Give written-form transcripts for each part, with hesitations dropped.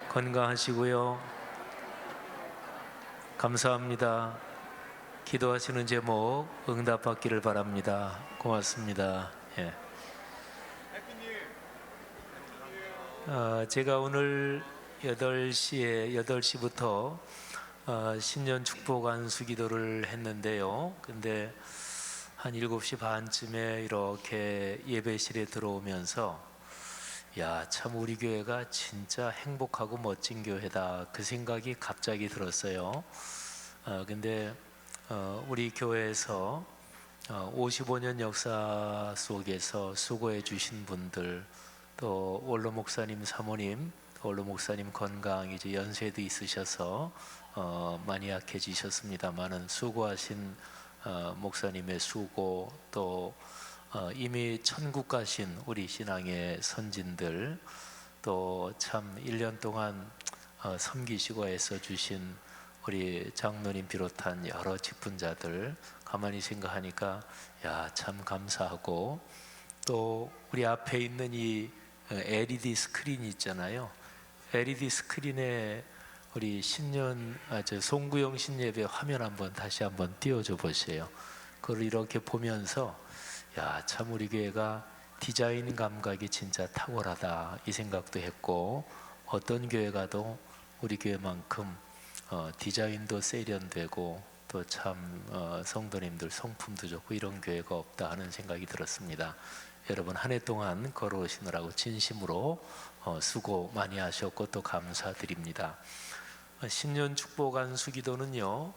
건강하시고요. 감사합니다. 기도하시는 제목 응답받기를 바랍니다. 고맙습니다. 예. 제가 오늘 8시부터 신년 축복 안수 기도를 했는데요. 근데 한 7시 반쯤에 이렇게 예배실에 들어오면서 참 우리 교회가 진짜 행복하고 멋진 교회다, 그 생각이 갑자기 들었어요. 근데 우리 교회에서 55년 역사 속에서 수고해 주신 분들, 또 원로 목사님 사모님, 원로 목사님 건강 이제 연세도 있으셔서 많이 약해지셨습니다만은 수고하신 목사님의 수고, 또 이미 천국 가신 우리 신앙의 선진들, 또 참 1년 동안 섬기시고 애써주신 우리 장로님 비롯한 여러 직분자들 가만히 생각하니까 참 감사하고, 또 우리 앞에 있는 이 LED 스크린 있잖아요. LED 스크린에 우리 송구영 신예배 화면 다시 한번 띄워줘 보세요. 그걸 이렇게 보면서 참 우리 교회가 디자인 감각이 진짜 탁월하다, 이 생각도 했고, 어떤 교회 가도 우리 교회만큼 디자인도 세련되고 또 참 성도님들 성품도 좋고 이런 교회가 없다 하는 생각이 들었습니다. 여러분 한 해 동안 걸어오시느라고 진심으로 수고 많이 하셨고 또 감사드립니다. 신년 축복 안수 기도는요,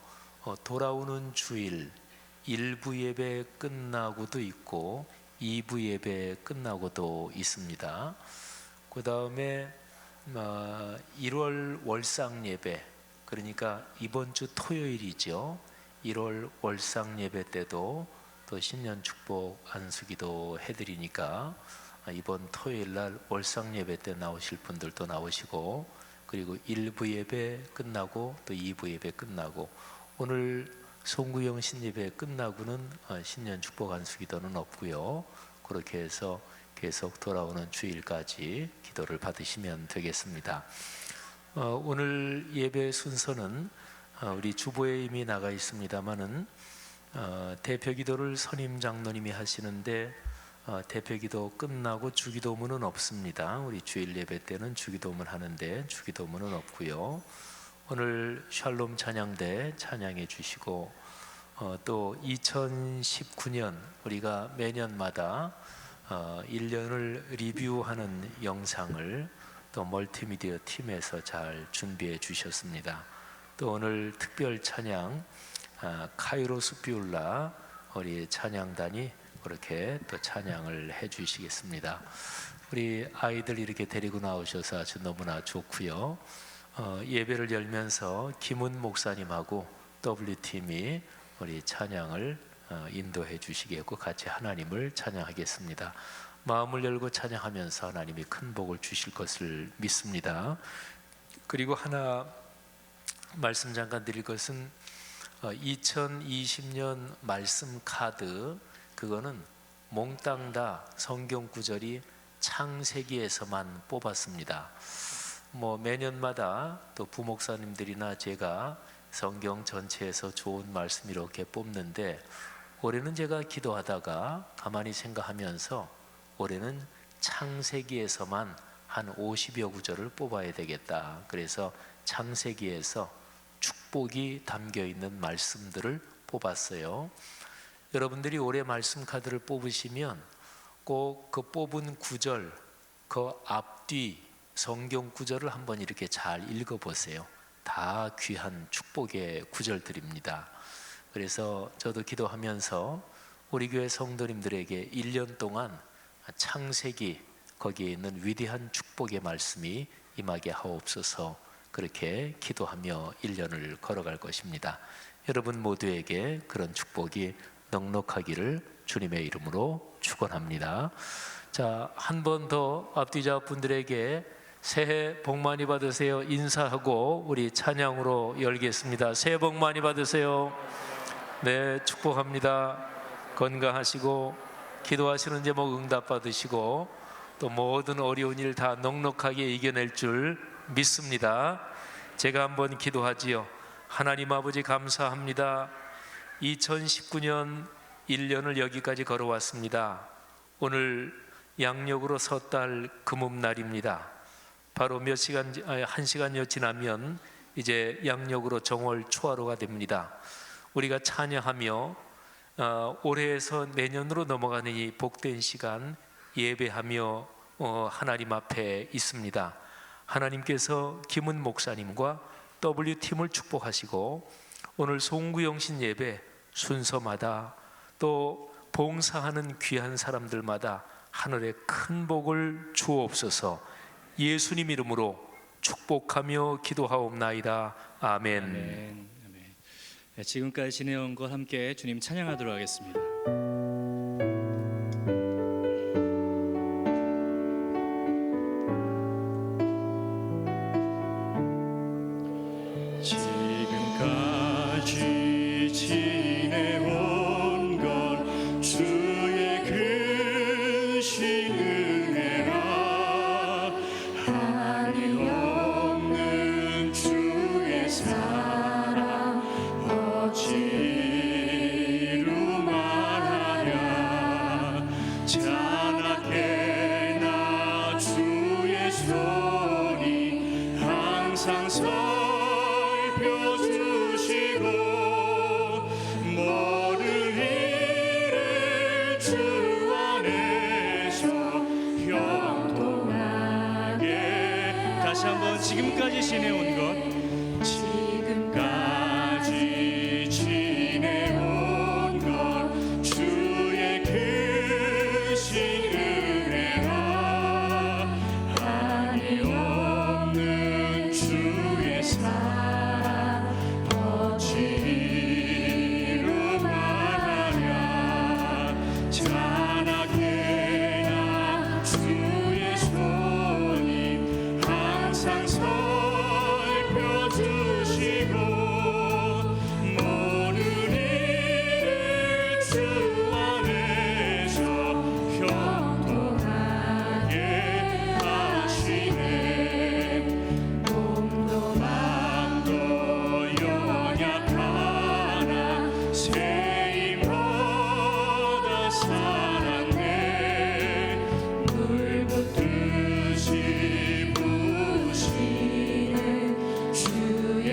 돌아오는 주일 1부 예배 끝나고도 있고 2부 예배 끝나고도 있습니다. 그 다음에 1월 월상 예배, 그러니까 이번 주 토요일이죠. 1월 월상 예배 때도 또 신년 축복 안수기도 해드리니까 이번 토요일 날 월상 예배 때 나오실 분들도 나오시고, 그리고 1부 예배 끝나고 또 2부 예배 끝나고, 오늘 송구영 신예배 끝나고는 신년 축복 안수기도는 없고요. 그렇게 해서 계속 돌아오는 주일까지 기도를 받으시면 되겠습니다. 오늘 예배 순서는 우리 주보에 이미 나가 있습니다만은 대표기도를 선임 장로님이 하시는데 대표기도 끝나고 주기도문은 없습니다. 우리 주일 예배 때는 주기도문 하는데 주기도문은 없고요. 오늘 샬롬 찬양대 찬양해 주시고, 또 2019년 우리가 매년마다 1년을 리뷰하는 영상을 또 멀티미디어 팀에서 잘 준비해 주셨습니다. 또 오늘 특별 찬양 카이로스 비울라 우리 찬양단이 그렇게 또 찬양을 해 주시겠습니다. 우리 아이들 이렇게 데리고 나오셔서 아주 너무나 좋고요. 예배를 열면서 김은 목사님하고 W팀이 우리 찬양을 인도해 주시겠고 같이 하나님을 찬양하겠습니다. 마음을 열고 찬양하면서 하나님이 큰 복을 주실 것을 믿습니다. 그리고 하나 말씀 잠깐 드릴 것은 2020년 말씀 카드, 그거는 몽땅 다 성경 구절이 창세기에서만 뽑았습니다. 매년마다 또 부목사님들이나 제가 성경 전체에서 좋은 말씀 이렇게 뽑는데, 올해는 제가 기도하다가 가만히 생각하면서 올해는 창세기에서만 한 50여 구절을 뽑아야 되겠다. 그래서 창세기에서 축복이 담겨 있는 말씀들을 뽑았어요. 여러분들이 올해 말씀 카드를 뽑으시면 꼭 그 뽑은 구절, 그 앞뒤 성경 구절을 한번 이렇게 잘 읽어보세요. 다 귀한 축복의 구절들입니다. 그래서 저도 기도하면서 우리 교회 성도님들에게 1년 동안 창세기 거기에 있는 위대한 축복의 말씀이 임하게 하옵소서, 그렇게 기도하며 1년을 걸어갈 것입니다. 여러분 모두에게 그런 축복이 넉넉하기를 주님의 이름으로 축원합니다. 자, 한 번 더 앞뒤자 분들에게 새해 복 많이 받으세요 인사하고 우리 찬양으로 열겠습니다. 새해 복 많이 받으세요. 네, 축복합니다. 건강하시고 기도하시는 제목 응답 받으시고 또 모든 어려운 일 다 넉넉하게 이겨낼 줄 믿습니다. 제가 한번 기도하지요. 하나님 아버지 감사합니다. 2019년 1년을 여기까지 걸어왔습니다. 오늘 양력으로 섣달 금음날입니다. 바로 몇 시간, 1시간여 지나면 이제 양력으로 정월 초하루가 됩니다. 우리가 찬양하며 올해에서 내년으로 넘어가는 이 복된 시간 예배하며 하나님 앞에 있습니다. 하나님께서 김은 목사님과 W팀을 축복하시고 오늘 송구영신 예배 순서마다 또 봉사하는 귀한 사람들마다 하늘의 큰 복을 주옵소서. 예수님 이름으로 축복하며 기도하옵나이다. 아멘. 아멘. 네, 지금까지 지내온 것 함께 주님 찬양하도록 하겠습니다. 지금까지 지내온 건 주의 크신 은혜라 한이 없는 주의 사랑 어찌로 말하랴 자나깨나 주의 손이 항상 살펴주시고 모든 일을 주 안에서 형통하게 다시 한번 지금까지 지내온 것 지금까지 지내온 것 주의 크신 은혜라 한이 없는 주의 사랑 어찌로 말하랴 자나깨나 주의 손이 항상 살펴주시고 모든 일을 주 안에서 형통하게 하시네 몸도 마음도 연약하나 세임받아 살았네 물 붓듯이 부으시는 주의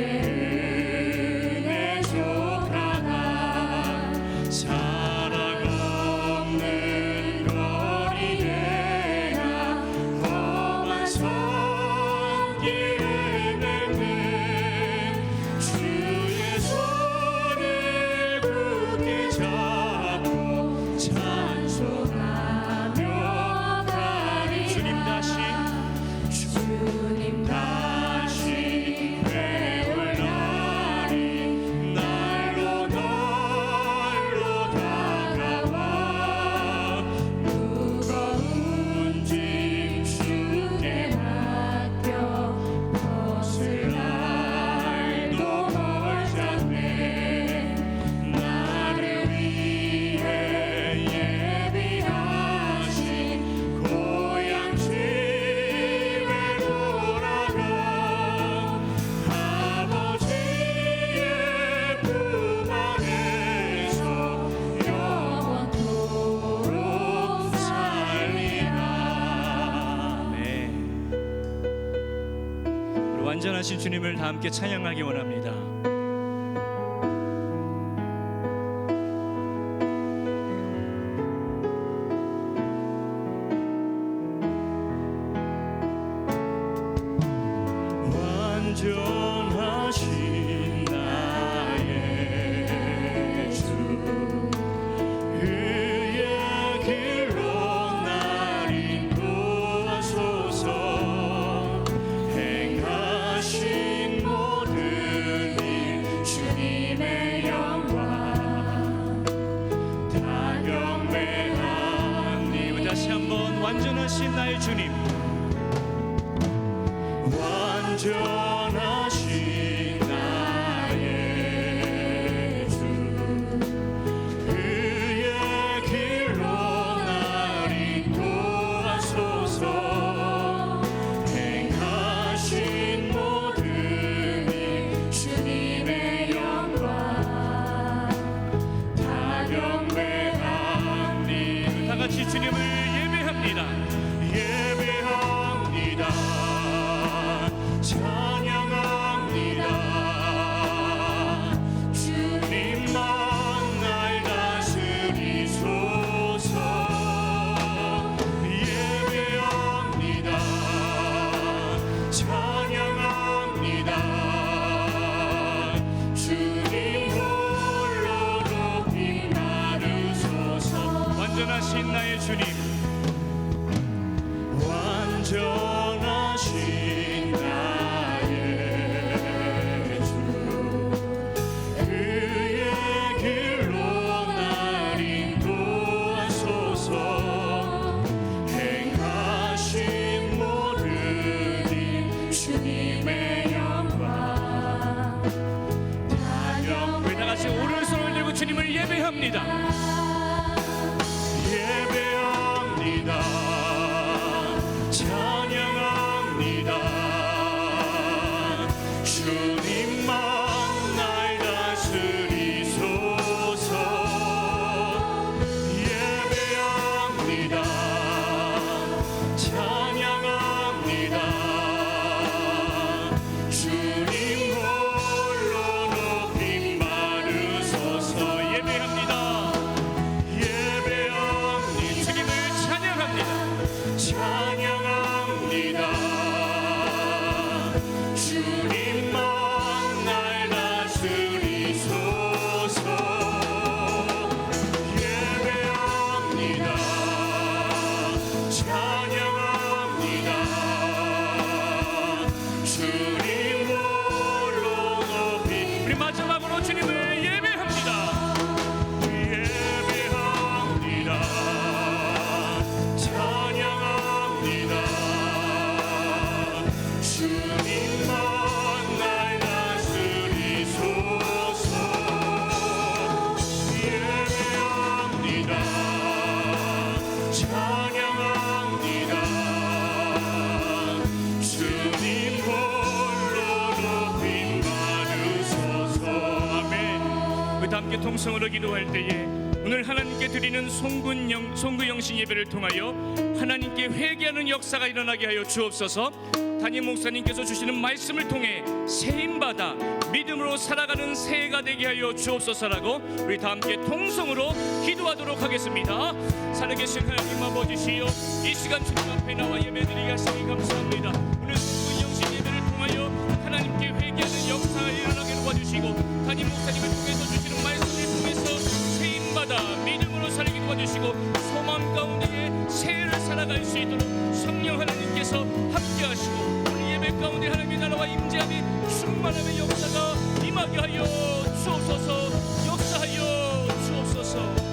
은혜 족하다 사랑 없는 거리에나 험한 손길에 맺네 주의 손을 굳게 잡고 찬송하며 가리 주님 다시 배울 날이 날로 다가와 무거운 짐 주께 맡겨 벗을 날도 멀잖네 나를 위해 예비하신 고향 집에 돌아가 아버지의 품 안에서 영원토록 살리라. 네. 우리 완전하신 주님을 다 함께 찬양하기 원합니다. 완전하신 나의 주 의의 길로 날 인도하소서 행하신 모든 일 주님의 영광 다 경배하니 다시 한번 완전하신 나의 주님 완전하신 찬양합니다. 주님만 날 다스리소서. 예배합니다. 찬양합니다. 주님 홀로 높이 나르소서. 완전하신 나의 주님, 완전하신 나의 주, 그의 길로 날 인도하소서. 행하신 모든 일 주님의 영광 우리 다 같이 오른손을 들고 주님을 예배합니다. 예배합니다. 찬양합니다. 주님만 날 다스리소서. 예배합니다. 찬양합니다. 주님 홀로 높임 받으소서. 예배합니다. 예배합니다. 주님을 찬양합니다. 찬양합니다. 주님만 날 다스리소서. 예배합니다. 찬양합니다. 주님 홀로 높이. 우리 마지막으로 주님을 예배합니다. 예배합니다. 찬양합니다. 주님만 날 다스리소서. 예배합니다. 찬양합니다. 주님 홀로 높임 받으소서. 아멘. 우리 다 함께 통성으로 기도할 때에 오늘 하나님께 드리는 송구 영신 예배를 통하여 하나님께 회개하는 역사가 일어나게 하여 주옵소서. 담임 목사님께서 주시는 말씀을 통해 세임받아 믿음으로 살아가는 새해가 되게 하여 주옵소서라고 우리 다 함께 통성으로 기도하도록 하겠습니다. 살아계신 하나님 아버지시여, 이 시간 주님 앞에 나와 예배드리게 하시니 감사합니다. 오늘 송구 영신 예배를 통하여 하나님께 회개하는 역사가 일어나게 도와주시고, 담임 목사님을 통해서 주시는 말씀을 통해서 세임받아 믿음으로 살게 도와주시고, 소망 가운데에 새해를 살아갈 수 있도록 성령 하나님께서 함께하시고, 오늘 예배 가운데 하나님의 나라와 임재함이 충만함의 역사가 임하게 하여 주옵소서. 역사하여 주옵소서.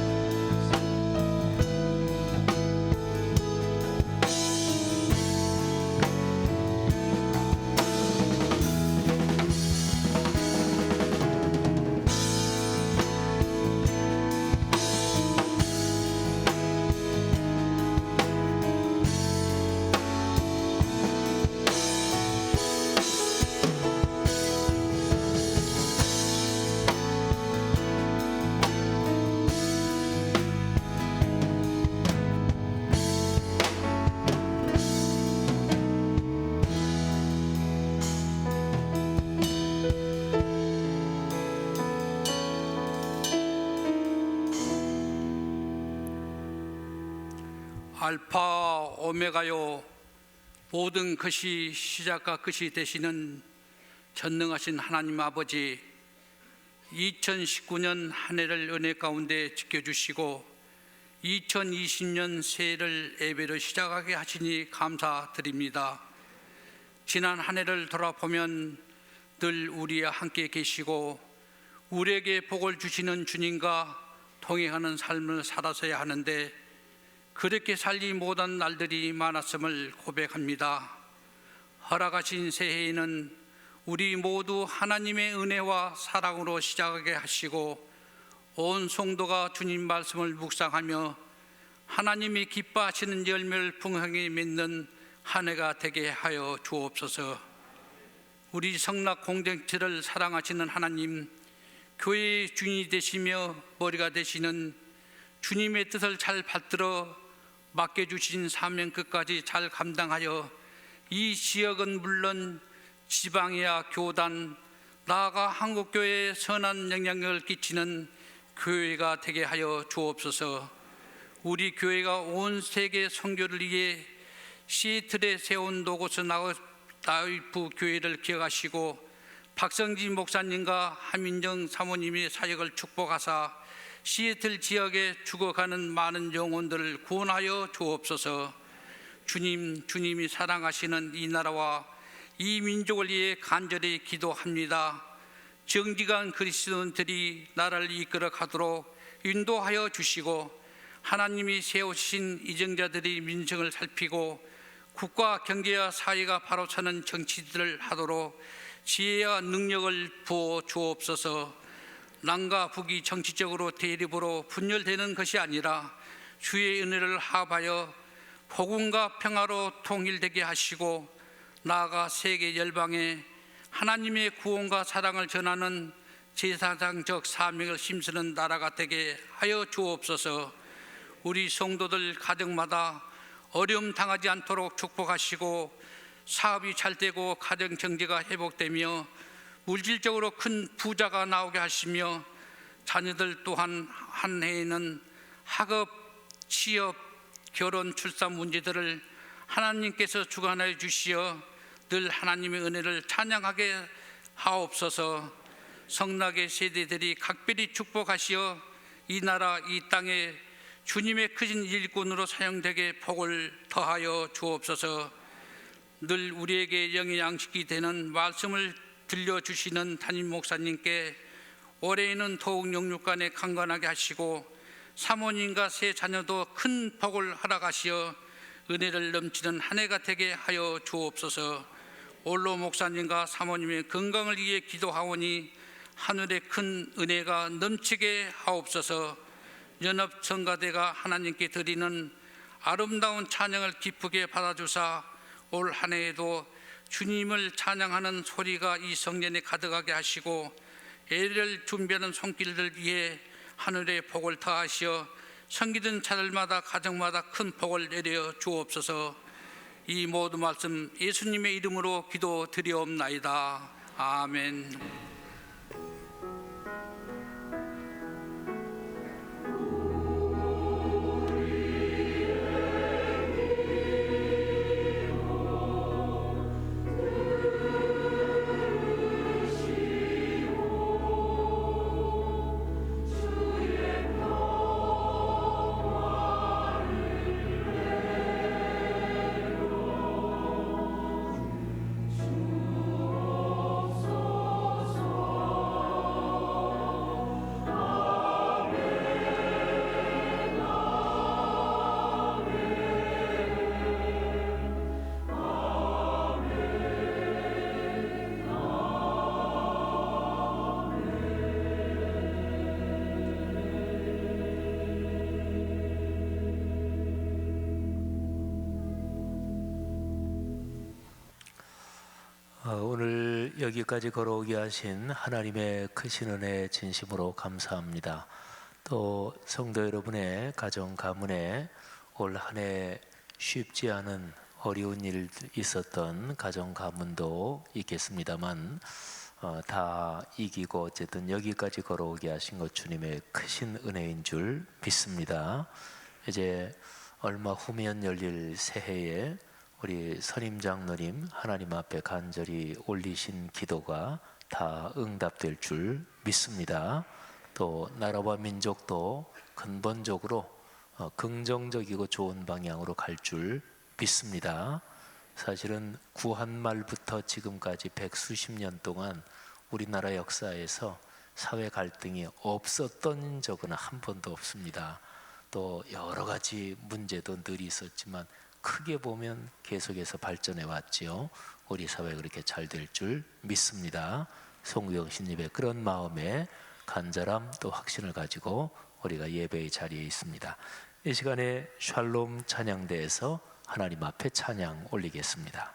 알파 오메가요, 모든 것이 시작과 끝이 되시는 전능하신 하나님 아버지, 2019년 한 해를 은혜 가운데 지켜주시고 2020년 새해를 예배로 시작하게 하시니 감사드립니다. 지난 한 해를 돌아보면 늘 우리와 함께 계시고 우리에게 복을 주시는 주님과 동행하는 삶을 살아서야 하는데 그렇게 살지 못한 날들이 많았음을 고백합니다. 허락하신 새해에는 우리 모두 하나님의 은혜와 사랑으로 시작하게 하시고 온 성도가 주님 말씀을 묵상하며 하나님이 기뻐하시는 열매를 풍성히 맺는 한 해가 되게 하여 주옵소서. 우리 성락 공동체를 사랑하시는 하나님, 교회의 주인이 되시며 머리가 되시는 주님의 뜻을 잘 받들어 맡겨주신 사명 끝까지 잘 감당하여 이 지역은 물론 지방이야 교단, 나아가 한국교회에 선한 영향력을 끼치는 교회가 되게 하여 주옵소서. 우리 교회가 온 세계 선교를 위해 시애틀에 세운 로고스 나이프 교회를 기억하시고 박성진 목사님과 하민정 사모님의 사역을 축복하사 시애틀 지역에 죽어가는 많은 영혼들을 구원하여 주옵소서. 주님이 사랑하시는 이 나라와 이 민족을 위해 간절히 기도합니다. 정직한 그리스도인들이 나라를 이끌어 가도록 인도하여 주시고 하나님이 세우신 이정자들이 민정을 살피고 국가 경제와 사회가 바로 서는 정치들을 하도록 지혜와 능력을 부어 주옵소서. 남과 북이 정치적으로 대립으로 분열되는 것이 아니라 주의 은혜를 합하여 복음과 평화로 통일되게 하시고 나아가 세계 열방에 하나님의 구원과 사랑을 전하는 제사장적 사명을 힘쓰는 나라가 되게 하여 주옵소서. 우리 성도들 가정마다 어려움 당하지 않도록 축복하시고 사업이 잘 되고 가정 경제가 회복되며 물질적으로 큰 부자가 나오게 하시며 자녀들 또한 한 해에는 학업, 취업, 결혼, 출산 문제들을 하나님께서 주관하여 주시어 늘 하나님의 은혜를 찬양하게 하옵소서. 성락의 세대들이 각별히 축복하시어 이 나라 이 땅에 주님의 크신 일꾼으로 사용되게 복을 더하여 주옵소서. 늘 우리에게 영의 양식이 되는 말씀을 들려주시는 담임 목사님께 올해에는 더욱 영육간에 강건하게 하시고 사모님과 세 자녀도 큰 복을 허락하시어 은혜를 넘치는 한 해가 되게 하여 주옵소서. 올로 목사님과 사모님의 건강을 위해 기도하오니 하늘의 큰 은혜가 넘치게 하옵소서. 연합성가대가 하나님께 드리는 아름다운 찬양을 기쁘게 받아주사 올 한 해에도 주님을 찬양하는 소리가 이 성전에 가득하게 하시고 예를 준비하는 손길들 위해 하늘의 복을 더하시어 섬기는 자들마다 가정마다 큰 복을 내려 주옵소서. 이 모든 말씀 예수님의 이름으로 기도드리옵나이다. 아멘. 오늘 여기까지 걸어오게 하신 하나님의 크신 은혜 진심으로 감사합니다. 또 성도 여러분의 가정 가문에 올 한 해 쉽지 않은 어려운 일 있었던 가정 가문도 있겠습니다만 다 이기고 어쨌든 여기까지 걸어오게 하신 것 주님의 크신 은혜인 줄 믿습니다. 이제 얼마 후면 열릴 새해에 우리 선임 장로님 하나님 앞에 간절히 올리신 기도가 다 응답될 줄 믿습니다. 또 나라와 민족도 근본적으로 긍정적이고 좋은 방향으로 갈 줄 믿습니다. 사실은 구한 말부터 지금까지 백수십 년 동안 우리나라 역사에서 사회 갈등이 없었던 적은 한 번도 없습니다. 또 여러 가지 문제도 늘 있었지만 크게 보면 계속해서 발전해 왔지요. 우리 사회 그렇게 잘 될 줄 믿습니다. 송구영신님의 그런 마음에 간절함 또 확신을 가지고 우리가 예배의 자리에 있습니다. 이 시간에 샬롬 찬양대에서 하나님 앞에 찬양 올리겠습니다.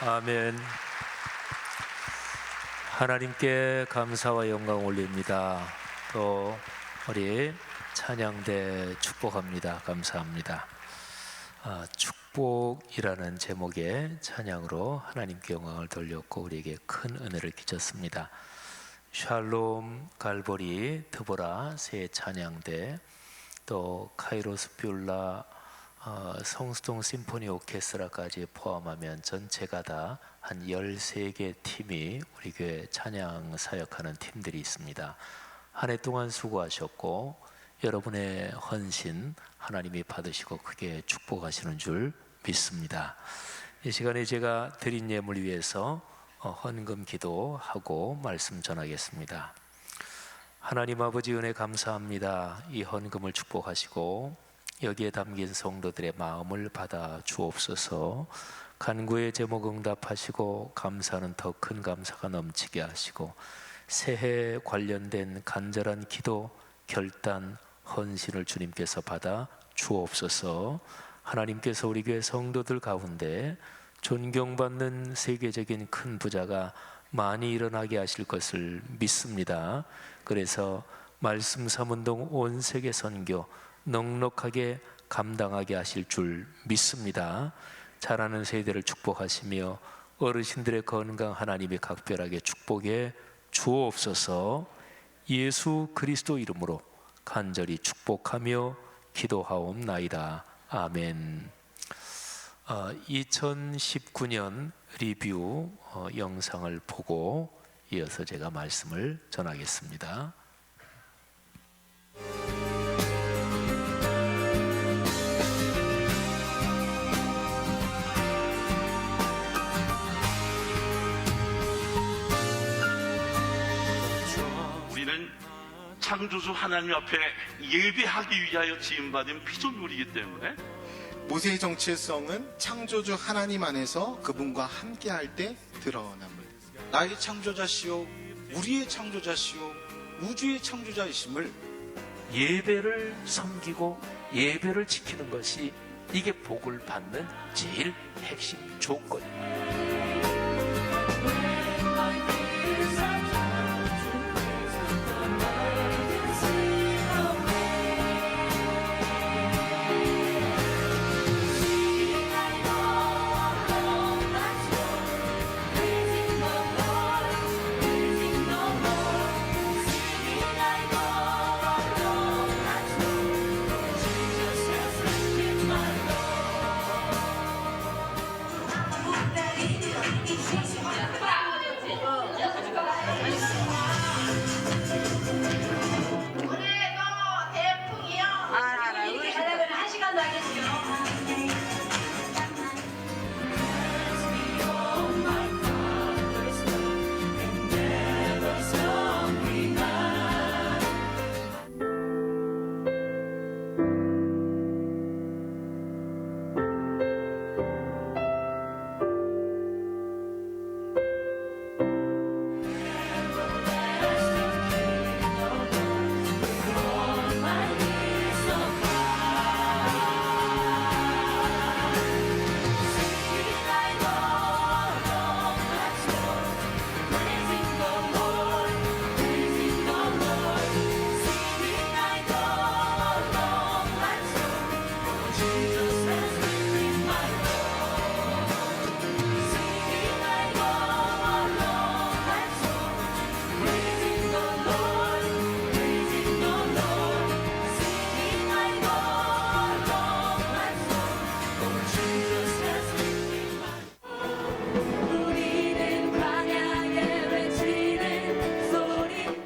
아멘. 하나님께 감사와 영광 올립니다. 또 우리 찬양대 축복합니다. 감사합니다. 축복이라는 제목의 찬양으로 하나님께 영광을 돌렸고 우리에게 큰 은혜를 끼쳤습니다. 샬롬, 갈보리, 드보라 세 찬양대, 또 카이로스 뷰라, 성수동 심포니 오케스트라까지 포함하면 전체가 다 한 13개 팀이 우리 교회 찬양 사역하는 팀들이 있습니다. 한 해 동안 수고하셨고 여러분의 헌신 하나님이 받으시고 크게 축복하시는 줄 믿습니다. 이 시간에 제가 드린 예물 위해서 헌금 기도하고 말씀 전하겠습니다. 하나님 아버지 은혜 감사합니다. 이 헌금을 축복하시고 여기에 담긴 성도들의 마음을 받아 주옵소서. 간구의 제목 응답하시고 감사는 더 큰 감사가 넘치게 하시고 새해 관련된 간절한 기도, 결단, 헌신을 주님께서 받아 주옵소서. 하나님께서 우리 교회 성도들 가운데 존경받는 세계적인 큰 부자가 많이 일어나게 하실 것을 믿습니다. 그래서 말씀 삼운동 온 세계 선교 넉넉하게 감당하게 하실 줄 믿습니다. 자라는 세대를 축복하시며 어르신들의 건강 하나님이 각별하게 축복해 주옵소서. 예수 그리스도 이름으로 간절히 축복하며 기도하옵나이다. 아멘. 2019년 리뷰 영상을 보고 이어서 제가 말씀을 전하겠습니다. 우리는 창조주 하나님 앞에 예배하기 위하여 지음받은 피조물이기 때문에 모세의 정체성은 창조주 하나님 안에서 그분과 함께할 때 드러납니다. 나의 창조자시요 우리의 창조자시요 우주의 창조자이심을 예배를 섬기고 예배를 지키는 것이 이게 복을 받는 제일 핵심 조건입니다.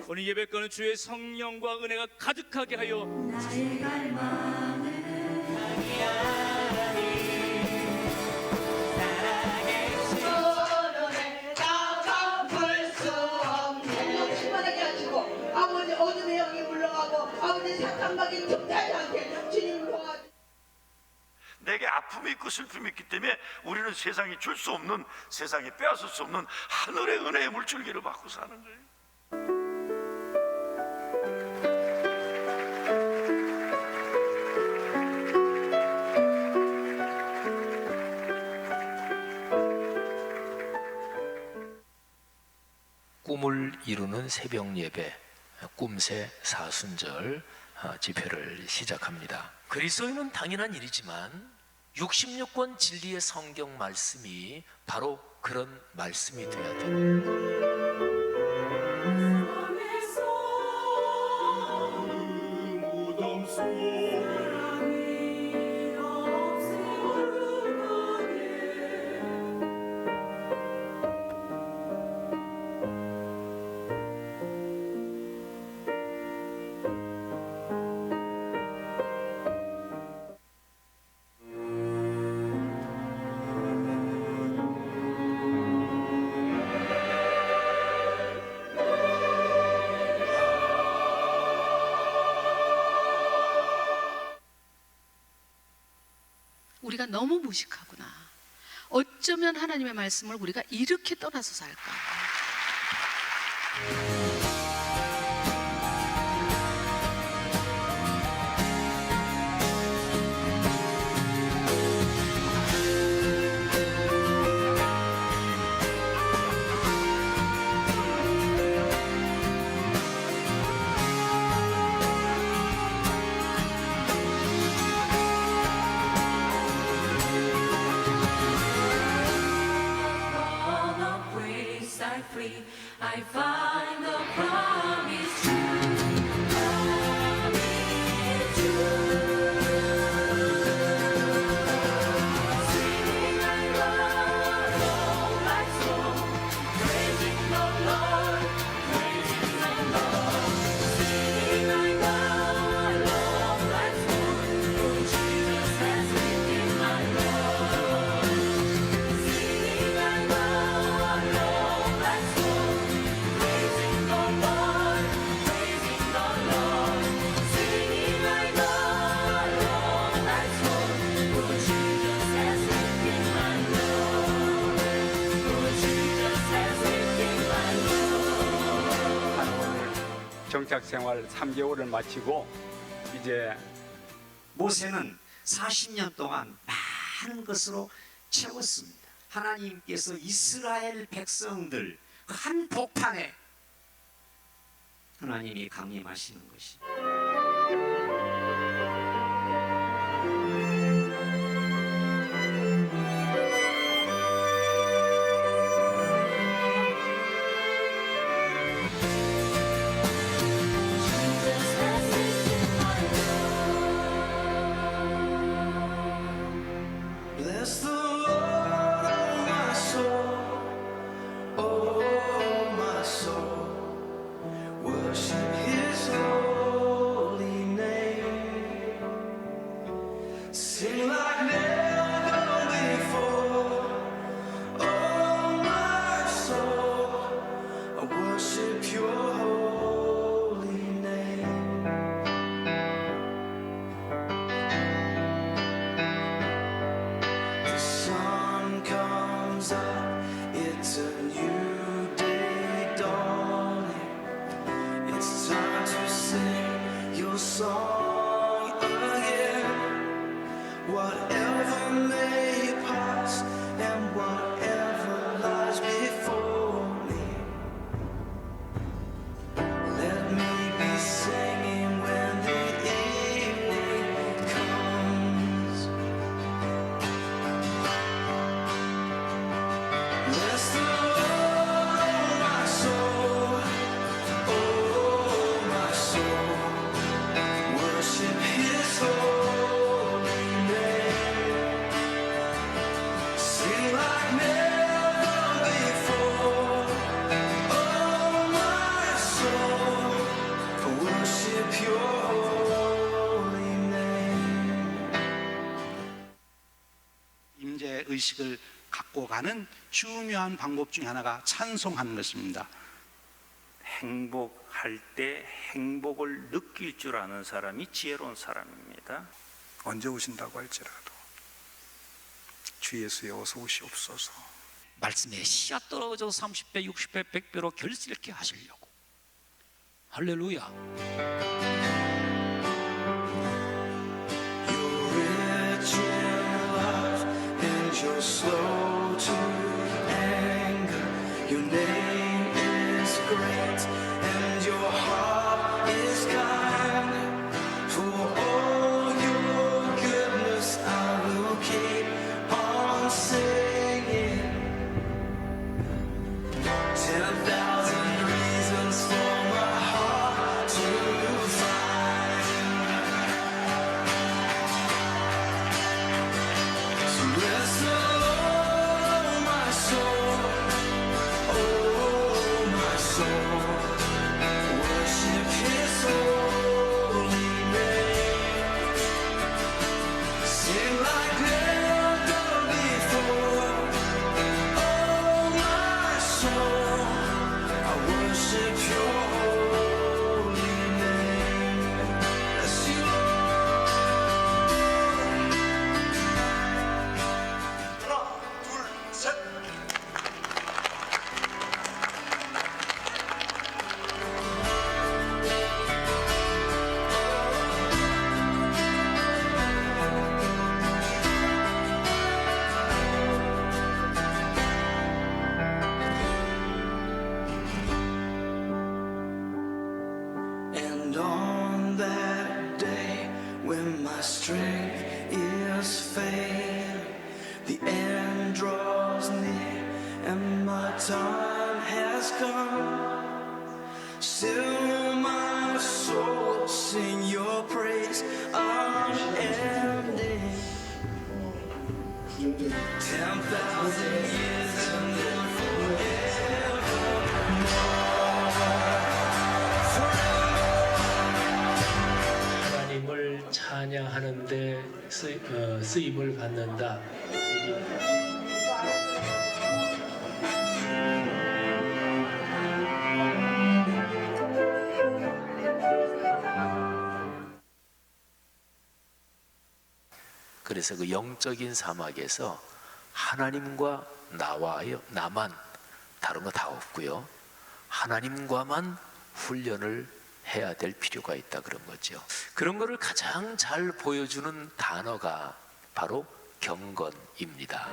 오늘 예배권은 주의 성령과 은혜가 가득하게 하여 나의 갈망은 서로에다가 볼 수 없는 충만하게 하시고 아버지 어둠의 영이 물러가고 아버지 사탄막이 tum타지 않게 주님 도와 내게 아픔이 있고 슬픔이 있기 때문에 우리는 세상이 줄 수 없는, 세상이 빼앗을 수 없는 하늘의 은혜의 물줄기를 받고 사는 거예요. 꿈을 이루는 새벽 예배, 꿈새 사순절 집회를 시작합니다. 그리스도인은 당연한 일이지만 66권 진리의 성경 말씀이 바로 그런 말씀이 되어야 됩니다. 무덤 속 우리가 너무 무식하구나. 어쩌면 하나님의 말씀을 우리가 이렇게 떠나서 살까? I find the promise true. Promise true. Singing I run all my soul, praising the Lord, praising the Lord. Singing I run all my soul, for Jesus has been my Lord. Singing I run all my soul, praising the Lord, praising the Lord. Singing I run all my soul, for Jesus has been my Lord. For Jesus has been my Lord. 정착 생활 3개월을 마치고 이제 모세는 40년 동안 많은 것으로 채웠습니다. 하나님께서 이스라엘 백성들 그 한복판에 하나님이 강림하시는 것이 Bless the Lord, oh my soul, oh my soul. Worship His holy name. Sing like never before, oh my soul. I worship Your holy name. The sun comes up, it's a new day dawning. It's time to sing Your song again. Whatever may pass and whatever lies before me, let me be singing when the evening comes. Bless the Lord, oh my soul, oh my soul. Worship His holy name. Sing like never before, oh my soul. Worship Your holy name. 임재 의식을 갖고 가는 중요한 방법 중에 하나가 찬송하는 것입니다. 행복할 때 행복을 느낄 줄 아는 사람이 지혜로운 사람입니다. 언제 오신다고 할지라도 주 예수에 어서 오시옵소서. 말씀에 씨앗 떨어져 30배, 60배, 100배로 결실케 하시려고. 할렐루야. You're rich in love and you're slow to anger. Your name is strength is failing, the end draws near, and my time has come. Still my soul will sing your praise unending. 10,000 years and then 하나님을 찬양하는데 쓰임을 받는다. 그래서 그 영적인 사막에서 하나님과 나만 다른 거 다 없고요. 하나님과만 훈련을 해야 될 필요가 있다 그런 거죠. 그런 거를 가장 잘 보여주는 단어가 바로 경건입니다.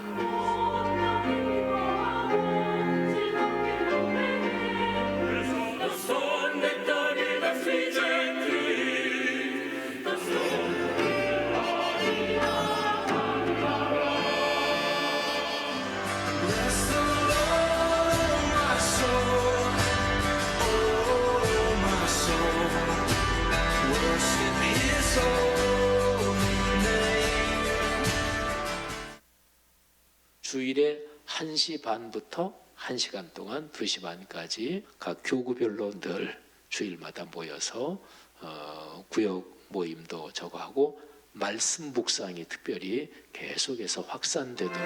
주일에 1시 반부터 1시간 동안 2시 반까지 각 교구별로 늘 주일마다 모여서 구역 모임도 저거 하고 말씀 묵상이 특별히 계속해서 확산되도록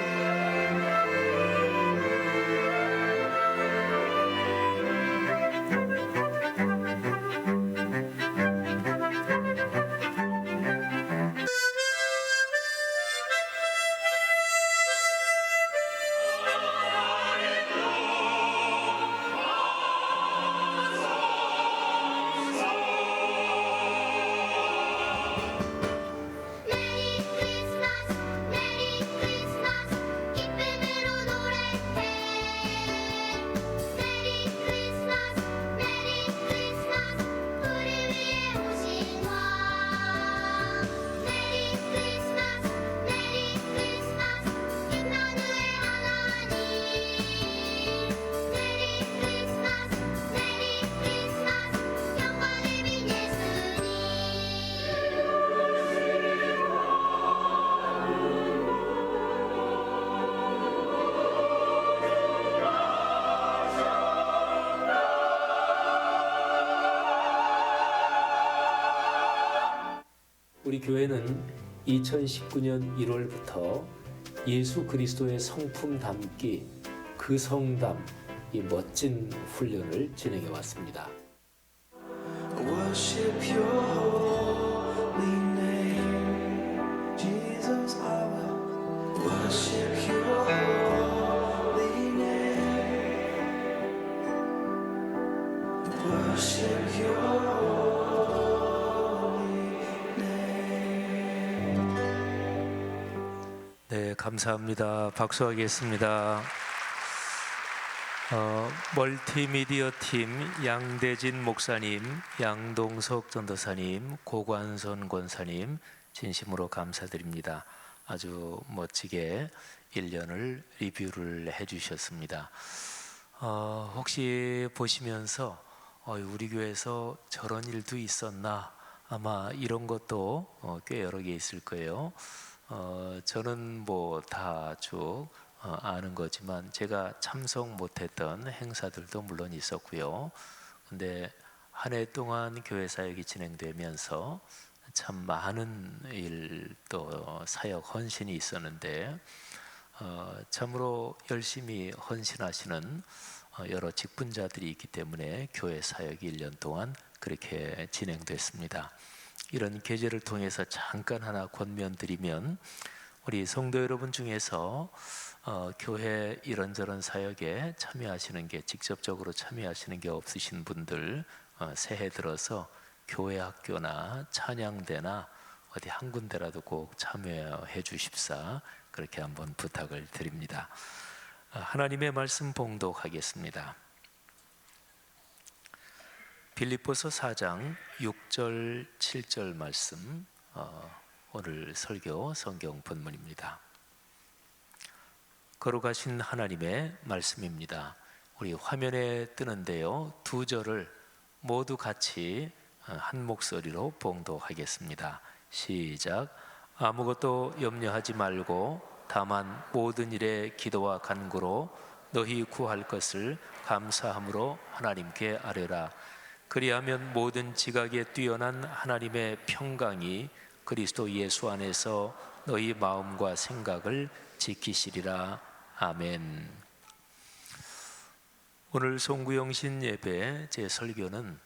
우리 교회는 2019년 1월부터 예수 그리스도의 성품 담기 그 성담 이 멋진 훈련을 진행해 왔습니다. Worship your holy name, Jesus. I will worship your holy name, worship your holy name. 네, 감사합니다. 박수하겠습니다. 멀티미디어 팀 양대진 목사님, 양동석 전도사님, 고관선 권사님 진심으로 감사드립니다. 아주 멋지게 1년을 리뷰를 해주셨습니다. 혹시 보시면서 우리 교회에서 저런 일도 있었나 아마 이런 것도 꽤 여러 개 있을 거예요. 저는 뭐 다 쭉 아는 거지만 제가 참석 못했던 행사들도 물론 있었고요. 근데 한 해 동안 교회 사역이 진행되면서 참 많은 일도 사역 헌신이 있었는데 참으로 열심히 헌신하시는 여러 직분자들이 있기 때문에 교회 사역이 1년 동안 그렇게 진행됐습니다. 이런 계절을 통해서 잠깐 하나 권면드리면 우리 성도 여러분 중에서 교회 이런저런 사역에 참여하시는 게 직접적으로 참여하시는 게 없으신 분들 새해 들어서 교회 학교나 찬양대나 어디 한 군데라도 꼭 참여해 주십사 그렇게 한번 부탁을 드립니다. 하나님의 말씀 봉독하겠습니다. 빌립보서 4장 6절 7절 말씀 오늘 설교 성경 본문입니다. 거룩하신 하나님의 말씀입니다. 우리 화면에 뜨는데요, 두 절을 모두 같이 한 목소리로 봉독하겠습니다. 시작. 아무것도 염려하지 말고 다만 모든 일에 기도와 간구로 너희 구할 것을 감사함으로 하나님께 아뢰라. 그리하면 모든 지각에 뛰어난 하나님의 평강이 그리스도 예수 안에서 너희 마음과 생각을 지키시리라. 아멘. 오늘 송구영신 예배 제 설교는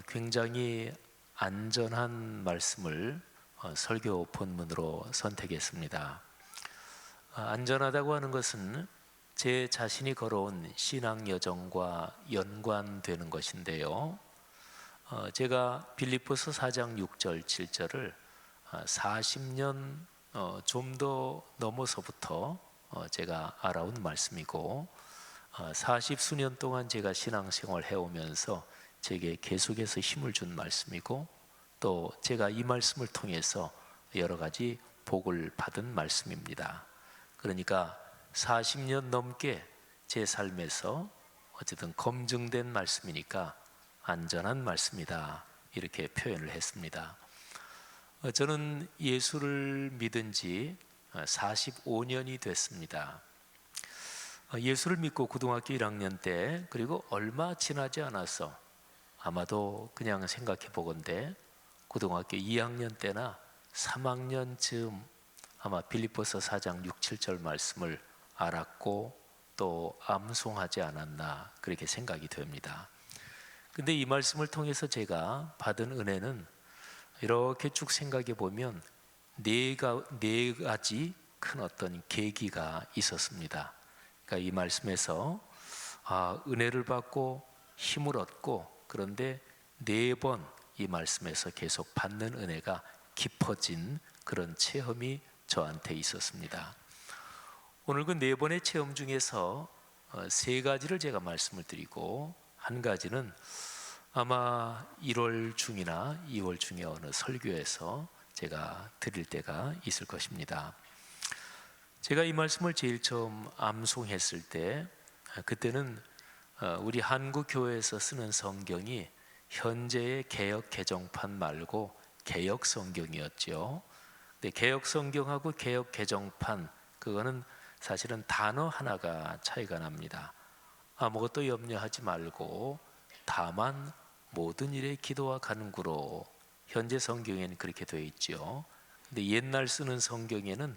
굉장히 안전한 말씀을 설교 본문으로 선택했습니다. 안전하다고 하는 것은 제 자신이 걸어온 신앙 여정과 연관되는 것인데요. 제가 빌립보서 4장 6절 7절을 40년 좀 더 넘어서부터 제가 알아온 말씀이고 40수년 동안 제가 신앙생활 해오면서 제게 계속해서 힘을 준 말씀이고 또 제가 이 말씀을 통해서 여러 가지 복을 받은 말씀입니다. 그러니까 40년 넘게 제 삶에서 어쨌든 검증된 말씀이니까 안전한 말씀이다, 이렇게 표현을 했습니다. 저는 예수를 믿은 지 45년이 됐습니다. 예수를 믿고 고등학교 1학년 때, 그리고 얼마 지나지 않아서 아마도 그냥 생각해 보건대 고등학교 2학년 때나 3학년쯤 아마 빌립보서 4장 6, 7절 말씀을 알았고 또 암송하지 않았나, 그렇게 생각이 됩니다. 근데 이 말씀을 통해서 제가 받은 은혜는 이렇게 쭉 생각해 보면 네 가지 큰 어떤 계기가 있었습니다. 그러니까 이 말씀에서 은혜를 받고 힘을 얻고, 그런데 4번 이 말씀에서 계속 받는 은혜가 깊어진 그런 체험이 저한테 있었습니다. 오늘 그 4번의 체험 중에서 3가지를 제가 말씀을 드리고, 한 가지는 아마 1월 중이나 2월 중에 어느 설교에서 제가 드릴 때가 있을 것입니다. 제가 이 말씀을 제일 처음 암송했을 때, 그때는 우리 한국 교회에서 쓰는 성경이 현재의 개역 개정판 말고 개역 성경이었죠. 근데 개역 성경하고 개역 개정판, 그거는 사실은 단어 하나가 차이가 납니다. 아무것도 염려하지 말고 다만 모든 일에 기도와 간구로, 현재 성경에는 그렇게 되어 있죠. 근데 옛날 쓰는 성경에는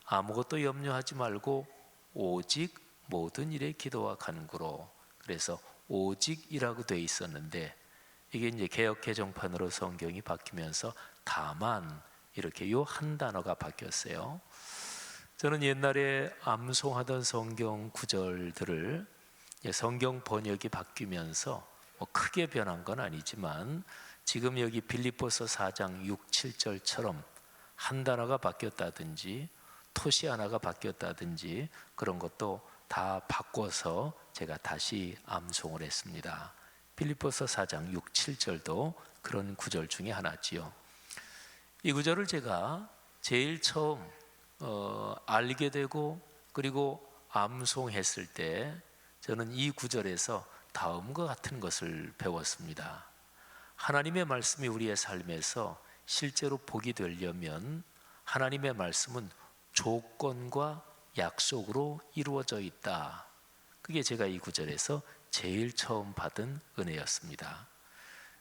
아무것도 염려하지 말고 오직 모든 일에 기도와 간구로, 그래서 오직이라고 되어 있었는데 이게 이제 개역 개정판으로 성경이 바뀌면서 다만, 이렇게 요 한 단어가 바뀌었어요. 저는 옛날에 암송하던 성경 구절들을 성경 번역이 바뀌면서 뭐 크게 변한 건 아니지만 지금 여기 빌립보서 4장 6, 7절처럼 한 단어가 바뀌었다든지 토시 하나가 바뀌었다든지 그런 것도 다 바꿔서 제가 다시 암송을 했습니다. 빌립보서 4장 6, 7절도 그런 구절 중에 하나지요. 이 구절을 제가 제일 처음 알게 되고 그리고 암송했을 때 저는 이 구절에서 다음과 같은 것을 배웠습니다. 하나님의 말씀이 우리의 삶에서 실제로 복이 되려면 하나님의 말씀은 조건과 약속으로 이루어져 있다. 그게 제가 이 구절에서 제일 처음 받은 은혜였습니다.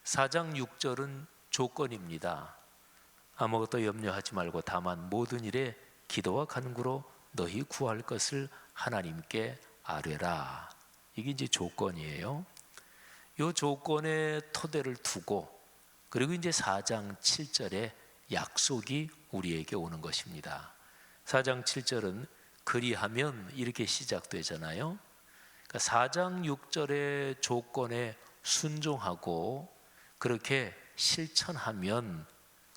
4장 6절은 조건입니다. 아무것도 염려하지 말고 다만 모든 일에 기도와 간구로 너희 구할 것을 하나님께 아뢰라. 이게 이제 조건이에요. 이 조건의 토대를 두고 그리고 이제 4장 7절에 약속이 우리에게 오는 것입니다. 4장 7절은 그리하면 이렇게 시작되잖아요. 그러니까 4장 6절의 조건에 순종하고 그렇게 실천하면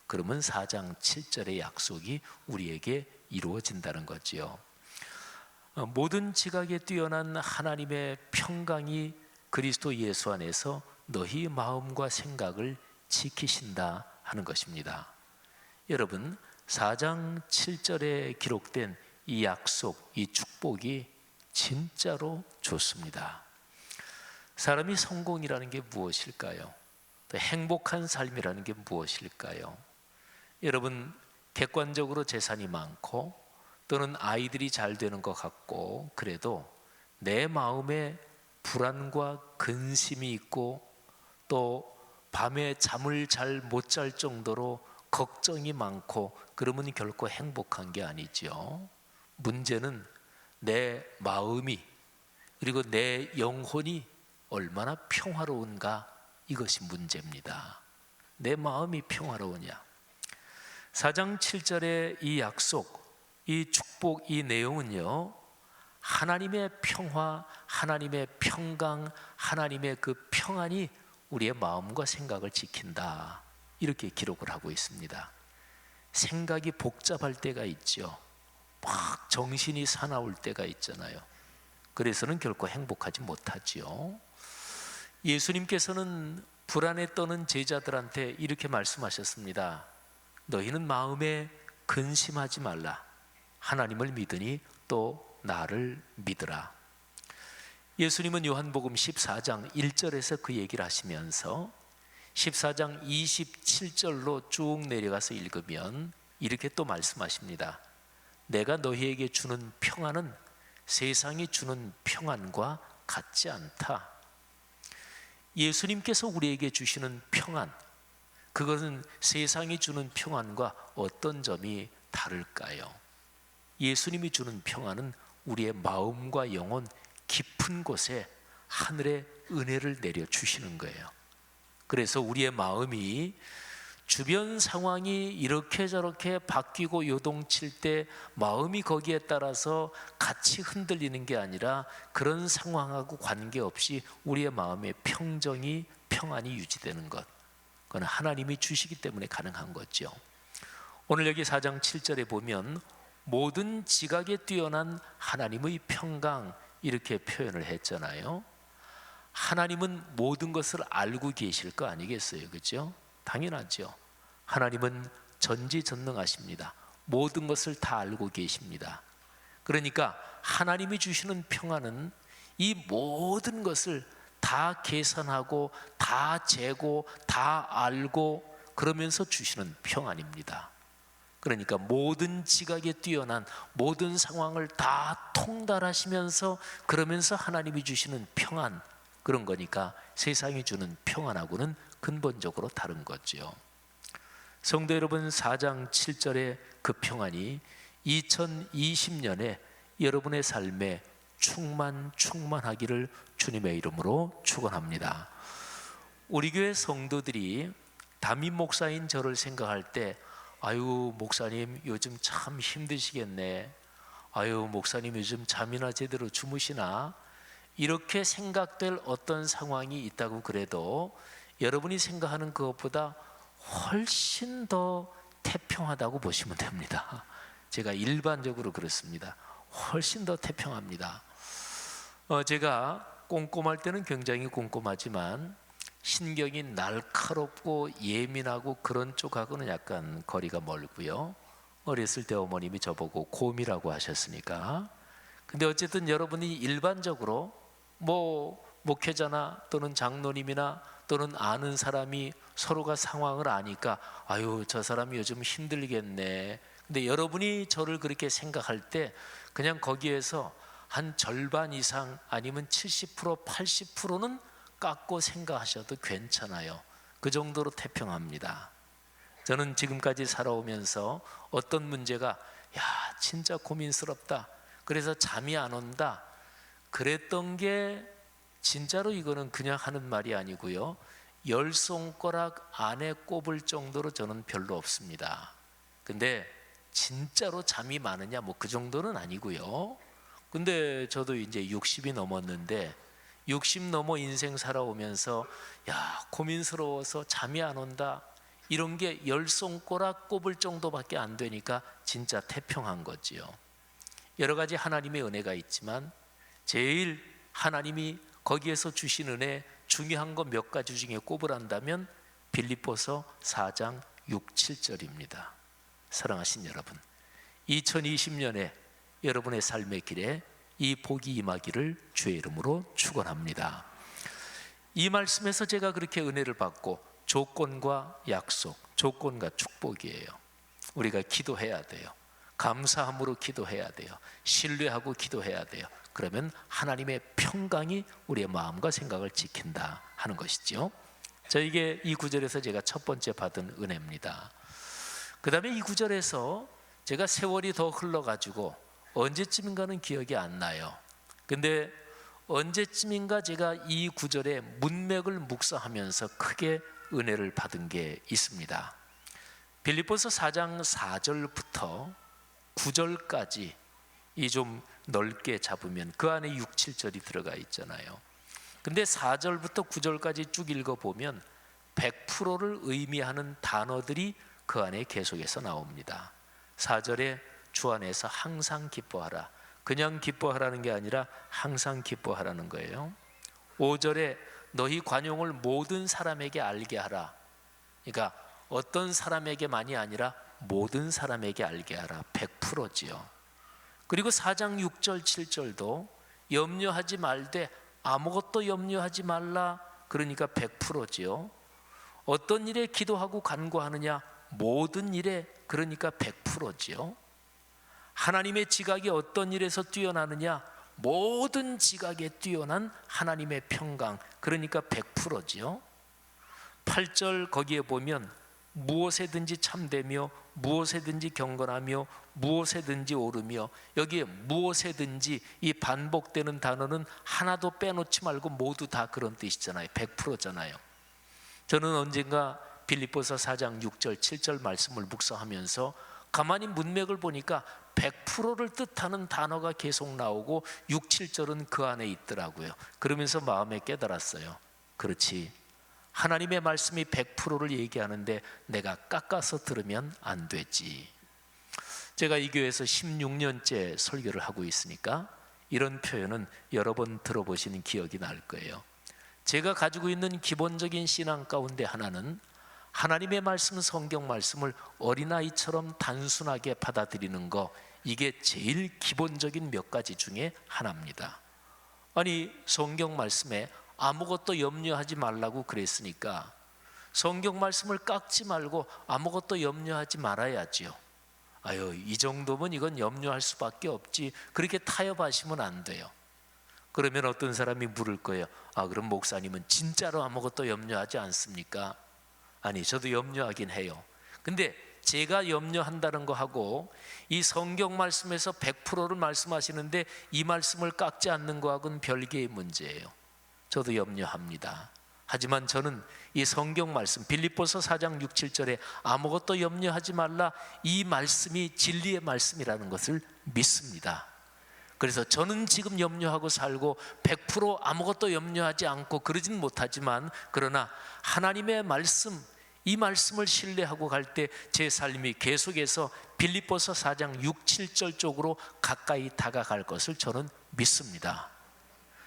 그러면 4장 7절의 약속이 우리에게 이루어진다는 거지요. 모든 지각에 뛰어난 하나님의 평강이 그리스도 예수 안에서 너희 마음과 생각을 지키신다 하는 것입니다. 여러분 4장 7절에 기록된 이 약속, 이 축복이 진짜로 좋습니다. 사람이 성공이라는 게 무엇일까요? 또 행복한 삶이라는 게 무엇일까요? 여러분 객관적으로 재산이 많고 또는 아이들이 잘 되는 것 같고 그래도 내 마음에 불안과 근심이 있고 또 밤에 잠을 잘 못 잘 정도로 걱정이 많고 그러면 결코 행복한 게 아니죠. 문제는 내 마음이 그리고 내 영혼이 얼마나 평화로운가, 이것이 문제입니다. 내 마음이 평화로우냐. 4장 7절의 이 약속, 이 축복, 이 내용은요, 하나님의 평화, 하나님의 평강, 하나님의 그 평안이 우리의 마음과 생각을 지킨다, 이렇게 기록을 하고 있습니다. 생각이 복잡할 때가 있죠. 막 정신이 사나울 때가 있잖아요. 그래서는 결코 행복하지 못하지요. 예수님께서는 불안에 떠는 제자들한테 이렇게 말씀하셨습니다. 너희는 마음에 근심하지 말라. 하나님을 믿으니 또 나를 믿으라. 예수님은 요한복음 14장 1절에서 그 얘기를 하시면서 14장 27절로 쭉 내려가서 읽으면 이렇게 또 말씀하십니다. 내가 너희에게 주는 평안은 세상이 주는 평안과 같지 않다. 예수님께서 우리에게 주시는 평안, 그것은 세상이 주는 평안과 어떤 점이 다를까요? 예수님이 주는 평안은 우리의 마음과 영혼 깊은 곳에 하늘의 은혜를 내려주시는 거예요. 그래서 우리의 마음이 주변 상황이 이렇게 저렇게 바뀌고 요동칠 때 마음이 거기에 따라서 같이 흔들리는 게 아니라 그런 상황하고 관계없이 우리의 마음의 평정이, 평안이 유지되는 것, 그건 하나님이 주시기 때문에 가능한 거죠. 오늘 여기 4장 7절에 보면 모든 지각에 뛰어난 하나님의 평강, 이렇게 표현을 했잖아요. 하나님은 모든 것을 알고 계실 거 아니겠어요? 그렇죠? 당연하죠. 하나님은 전지전능하십니다. 모든 것을 다 알고 계십니다. 그러니까 하나님이 주시는 평안은 이 모든 것을 다 계산하고 다 재고 다 알고 그러면서 주시는 평안입니다. 그러니까 모든 지각에 뛰어난 모든 상황을 다 통달하시면서 그러면서 하나님이 주시는 평안, 그런 거니까 세상이 주는 평안하고는 근본적으로 다른 거죠. 성도 여러분, 4장 7절의 그 평안이 2020년에 여러분의 삶에 충만하기를 주님의 이름으로 축원합니다. 우리 교회 성도들이 담임 목사인 저를 생각할 때 아유 목사님 요즘 참 힘드시겠네, 아유 목사님 요즘 잠이나 제대로 주무시나, 이렇게 생각될 어떤 상황이 있다고 그래도 여러분이 생각하는 그것보다 훨씬 더 태평하다고 보시면 됩니다. 제가 일반적으로 그렇습니다. 훨씬 더 태평합니다. 제가 꼼꼼할 때는 굉장히 꼼꼼하지만 신경이 날카롭고 예민하고 그런 쪽하고는 약간 거리가 멀고요. 어렸을 때 어머님이 저보고 곰이라고 하셨으니까. 근데 어쨌든 여러분이 일반적으로 뭐 목회자나 또는 장로님이나 또는 아는 사람이 서로가 상황을 아니까 아유 저 사람이 요즘 힘들겠네. 근데 여러분이 저를 그렇게 생각할 때 그냥 거기에서 한 절반 이상 아니면 70% 80%는 깎고 생각하셔도 괜찮아요. 그 정도로 태평합니다. 저는 지금까지 살아오면서 어떤 문제가 야 진짜 고민스럽다, 그래서 잠이 안 온다, 그랬던 게 진짜로 이거는 그냥 하는 말이 아니고요, 10손가락 안에 꼽을 정도로 저는 별로 없습니다. 근데 진짜로 잠이 많으냐 뭐 그 정도는 아니고요. 근데 저도 이제 60이 넘었는데 60 넘어 인생 살아오면서 야 고민스러워서 잠이 안 온다, 이런 게 10손가락 꼽을 정도밖에 안 되니까 진짜 태평한 거지요. 여러 가지 하나님의 은혜가 있지만 제일 하나님이 거기에서 주신 은혜 중요한 거 몇 가지 중에 꼽으란다면 빌립보서 4장 6, 7절입니다. 사랑하신 여러분, 2020년에 여러분의 삶의 길에 이 복이 임하기를 주의 이름으로 축원합니다. 이 말씀에서 제가 그렇게 은혜를 받고 조건과 약속, 조건과 축복이에요. 우리가 기도해야 돼요. 감사함으로 기도해야 돼요. 신뢰하고 기도해야 돼요. 그러면 하나님의 평강이 우리의 마음과 생각을 지킨다 하는 것이죠. 이게 이 구절에서 제가 첫 번째 받은 은혜입니다. 그 다음에 이 구절에서 제가 세월이 더 흘러가지고 언제쯤인가는 기억이 안 나요. 근데 언제쯤인가 제가 이 구절의 문맥을 묵상하면서 크게 은혜를 받은 게 있습니다. 빌립보서 4장 4절부터 9절까지 이 좀 넓게 잡으면 그 안에 6, 7절이 들어가 있잖아요. 근데 4절부터 9절까지 쭉 읽어보면 100%를 의미하는 단어들이 그 안에 계속해서 나옵니다. 4절에 주 안에서 항상 기뻐하라. 그냥 기뻐하라는 게 아니라 항상 기뻐하라는 거예요. 5절에 너희 관용을 모든 사람에게 알게 하라. 그러니까 어떤 사람에게만이 아니라 모든 사람에게 알게 하라. 100%지요. 그리고 4장 6절 7절도 염려하지 말되 아무것도 염려하지 말라. 그러니까 100%지요. 어떤 일에 기도하고 간구하느냐? 모든 일에, 그러니까 100%지요. 하나님의 지각이 어떤 일에서 뛰어나느냐? 모든 지각에 뛰어난 하나님의 평강, 그러니까 100%지요. 8절 거기에 보면 무엇에든지 참되며 무엇에든지 경건하며 무엇에든지 오르며, 여기에 무엇에든지 이 반복되는 단어는 하나도 빼놓지 말고 모두 다 그런 뜻이잖아요. 100%잖아요. 저는 언젠가 빌립보서 4장 6절 7절 말씀을 묵상하면서 가만히 문맥을 보니까 100%를 뜻하는 단어가 계속 나오고 6, 7절은 그 안에 있더라고요. 그러면서 마음에 깨달았어요. 그렇지, 하나님의 말씀이 100%를 얘기하는데 내가 깎아서 들으면 안 되지. 제가 이 교회에서 16년째 설교를 하고 있으니까 이런 표현은 여러 번 들어보시는 기억이 날 거예요. 제가 가지고 있는 기본적인 신앙 가운데 하나는 하나님의 말씀, 성경 말씀을 어린아이처럼 단순하게 받아들이는 거, 이게 제일 기본적인 몇 가지 중에 하나입니다. 아니, 성경 말씀에 아무것도 염려하지 말라고 그랬으니까 성경 말씀을 깎지 말고 아무것도 염려하지 말아야지요. 아유, 이 정도면 이건 염려할 수밖에 없지, 그렇게 타협하시면 안 돼요. 그러면 어떤 사람이 물을 거예요. 아, 그럼 목사님은 진짜로 아무것도 염려하지 않습니까? 아니, 저도 염려하긴 해요. 근데 제가 염려한다는 거 하고 이 성경 말씀에서 100%를 말씀하시는데 이 말씀을 깎지 않는 거하고는 별개의 문제예요. 저도 염려합니다. 하지만 저는 이 성경 말씀 빌립보서 4장 6, 7절에 아무것도 염려하지 말라, 이 말씀이 진리의 말씀이라는 것을 믿습니다. 그래서 저는 지금 염려하고 살고 100% 아무것도 염려하지 않고 그러진 못하지만, 그러나 하나님의 말씀, 이 말씀을 신뢰하고 갈 때 제 삶이 계속해서 빌립보서 4장 6, 7절 쪽으로 가까이 다가갈 것을 저는 믿습니다.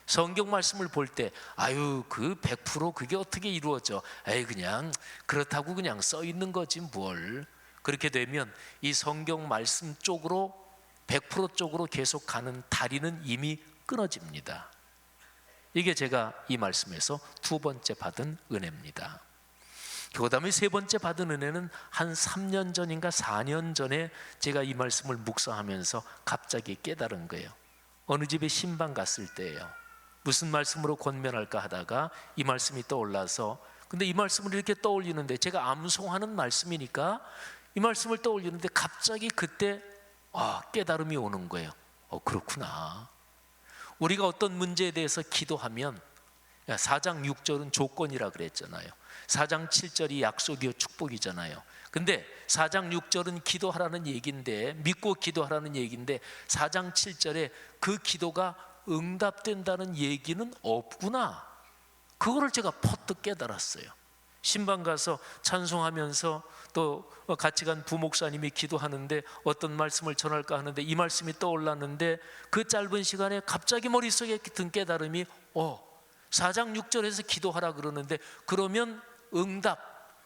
성경 말씀을 볼 때 아유, 그 100% 그게 어떻게 이루어져? 에이, 그냥 그렇다고 그냥 써 있는 거지 뭘. 그렇게 되면 이 성경 말씀 쪽으로 100% 쪽으로 계속 가는 다리는 이미 끊어집니다. 이게 제가 이 말씀에서 두 번째 받은 은혜입니다. 그 다음에 세 번째 받은 은혜는 한 3년 전인가 4년 전에 제가 이 말씀을 묵상하면서 갑자기 깨달은 거예요. 어느 집에 신방 갔을 때예요. 무슨 말씀으로 권면할까 하다가 이 말씀이 떠올라서, 근데 이 말씀을 이렇게 떠올리는데 제가 암송하는 말씀이니까 이 말씀을 떠올리는데 갑자기 그때 깨달음이 오는 거예요. 그렇구나. 우리가 어떤 문제에 대해서 기도하면 4장 6절은 조건이라 그랬잖아요. 4장 7절이 약속이요 축복이잖아요. 근데 4장 6절은 기도하라는 얘기인데, 믿고 기도하라는 얘기인데 4장 7절에 그 기도가 응답된다는 얘기는 없구나. 그거를 제가 퍼뜩 깨달았어요. 신방 가서 찬송하면서 또 같이 간 부목사님이 기도하는데 어떤 말씀을 전할까 하는데 이 말씀이 떠올랐는데 그 짧은 시간에 갑자기 머릿속에 든 깨달음이 4장 6절에서 기도하라 그러는데 그러면 응답,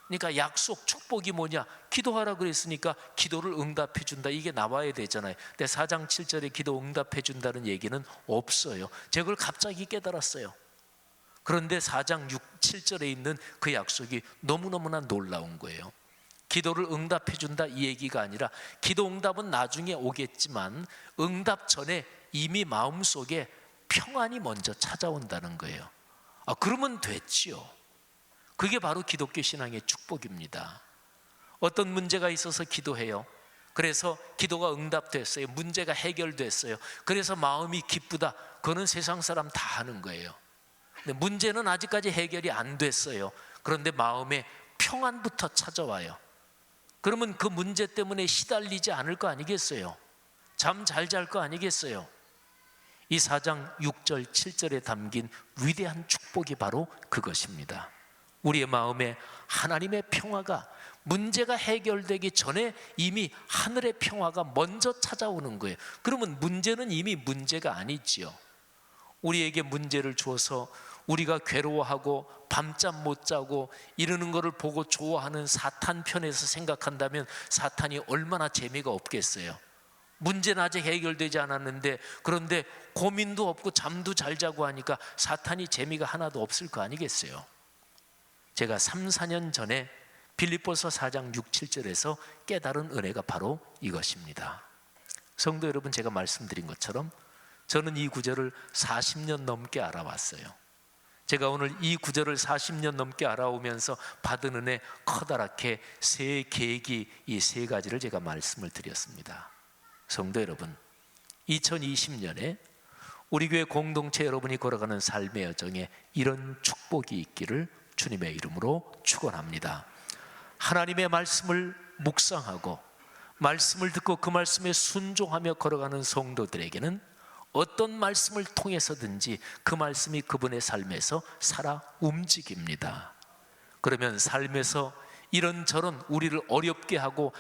그러니까 약속, 축복이 뭐냐? 기도하라 그랬으니까 기도를 응답해 준다. 이게 나와야 되잖아요. 근데 4장 7절에 기도 응답해 준다는 얘기는 없어요. 제가 그걸 갑자기 깨달았어요. 그런데 4장 6, 7절에 있는 그 약속이 너무너무나 놀라운 거예요. 기도를 응답해 준다 이 얘기가 아니라 기도 응답은 나중에 오겠지만 응답 전에 이미 마음속에 평안이 먼저 찾아온다는 거예요. 그러면 됐지요. 그게 바로 기독교 신앙의 축복입니다. 어떤 문제가 있어서 기도해요. 그래서 기도가 응답됐어요. 문제가 해결됐어요. 그래서 마음이 기쁘다. 그거는 세상 사람 다 하는 거예요. 근데 문제는 아직까지 해결이 안 됐어요. 그런데 마음에 평안부터 찾아와요. 그러면 그 문제 때문에 시달리지 않을 거 아니겠어요? 잠 잘 잘 거 아니겠어요? 이 4장 6절 7절에 담긴 위대한 축복이 바로 그것입니다. 우리의 마음에 하나님의 평화가 문제가 해결되기 전에 이미 하늘의 평화가 먼저 찾아오는 거예요. 그러면 문제는 이미 문제가 아니지요. 우리에게 문제를 주어서 우리가 괴로워하고 밤잠 못 자고 이러는 것을 보고 좋아하는 사탄 편에서 생각한다면 사탄이 얼마나 재미가 없겠어요. 문제는 아직 해결되지 않았는데 그런데 고민도 없고 잠도 잘 자고 하니까 사탄이 재미가 하나도 없을 거 아니겠어요. 제가 3, 4년 전에 빌립보서 4장 6, 7절에서 깨달은 은혜가 바로 이것입니다. 성도 여러분, 제가 말씀드린 것처럼 저는 이 구절을 40년 넘게 알아왔어요. 제가 오늘 이 구절을 40년 넘게 알아오면서 받은 은혜 커다랗게 세 계기, 이 세 가지를 제가 말씀을 드렸습니다. 성도 여러분, 2020년에 우리 교회 공동체 여러분이 걸어가는 삶의 여정에 이런 축복이 있기를 주님의 이름으로 축원합니다. 하나님의 말씀을 묵상하고 말씀을 듣고 그 말씀에 순종하며 걸어가는 성도들에게는 어떤 말씀을 통해서든지 그 말씀이 그분의 삶에서 살아 움직입니다. 그러면 삶에서 이런저런 우리를 어렵게 하고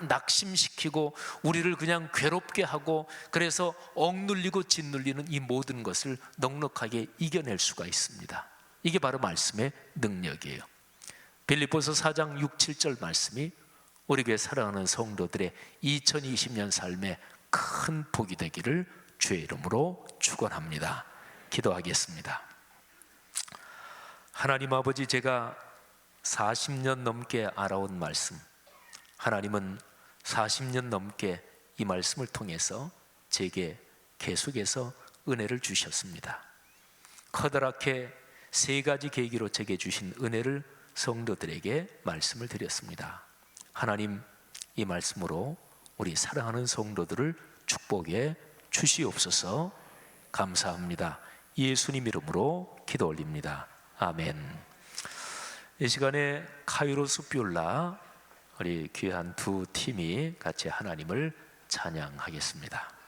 낙심시키고 우리를 그냥 괴롭게 하고 그래서 억눌리고 짓눌리는 이 모든 것을 넉넉하게 이겨낼 수가 있습니다. 이게 바로 말씀의 능력이에요. 빌립보서 4장 6, 7절 말씀이 우리 교회 사랑하는 성도들의 2020년 삶에 큰 복이 되기를 주의 이름으로 축원합니다. 기도하겠습니다. 하나님 아버지, 제가 40년 넘게 알아온 말씀, 하나님은 40년 넘게 이 말씀을 통해서 제게 계속해서 은혜를 주셨습니다. 커다랗게 세 가지 계기로 제게 주신 은혜를 성도들에게 말씀을 드렸습니다. 하나님, 이 말씀으로 우리 사랑하는 성도들을 축복해 주시옵소서. 감사합니다. 예수님 이름으로 기도 올립니다. 아멘. 이 시간에 카이로스 뷰라 우리 귀한 두 팀이 같이 하나님을 찬양하겠습니다.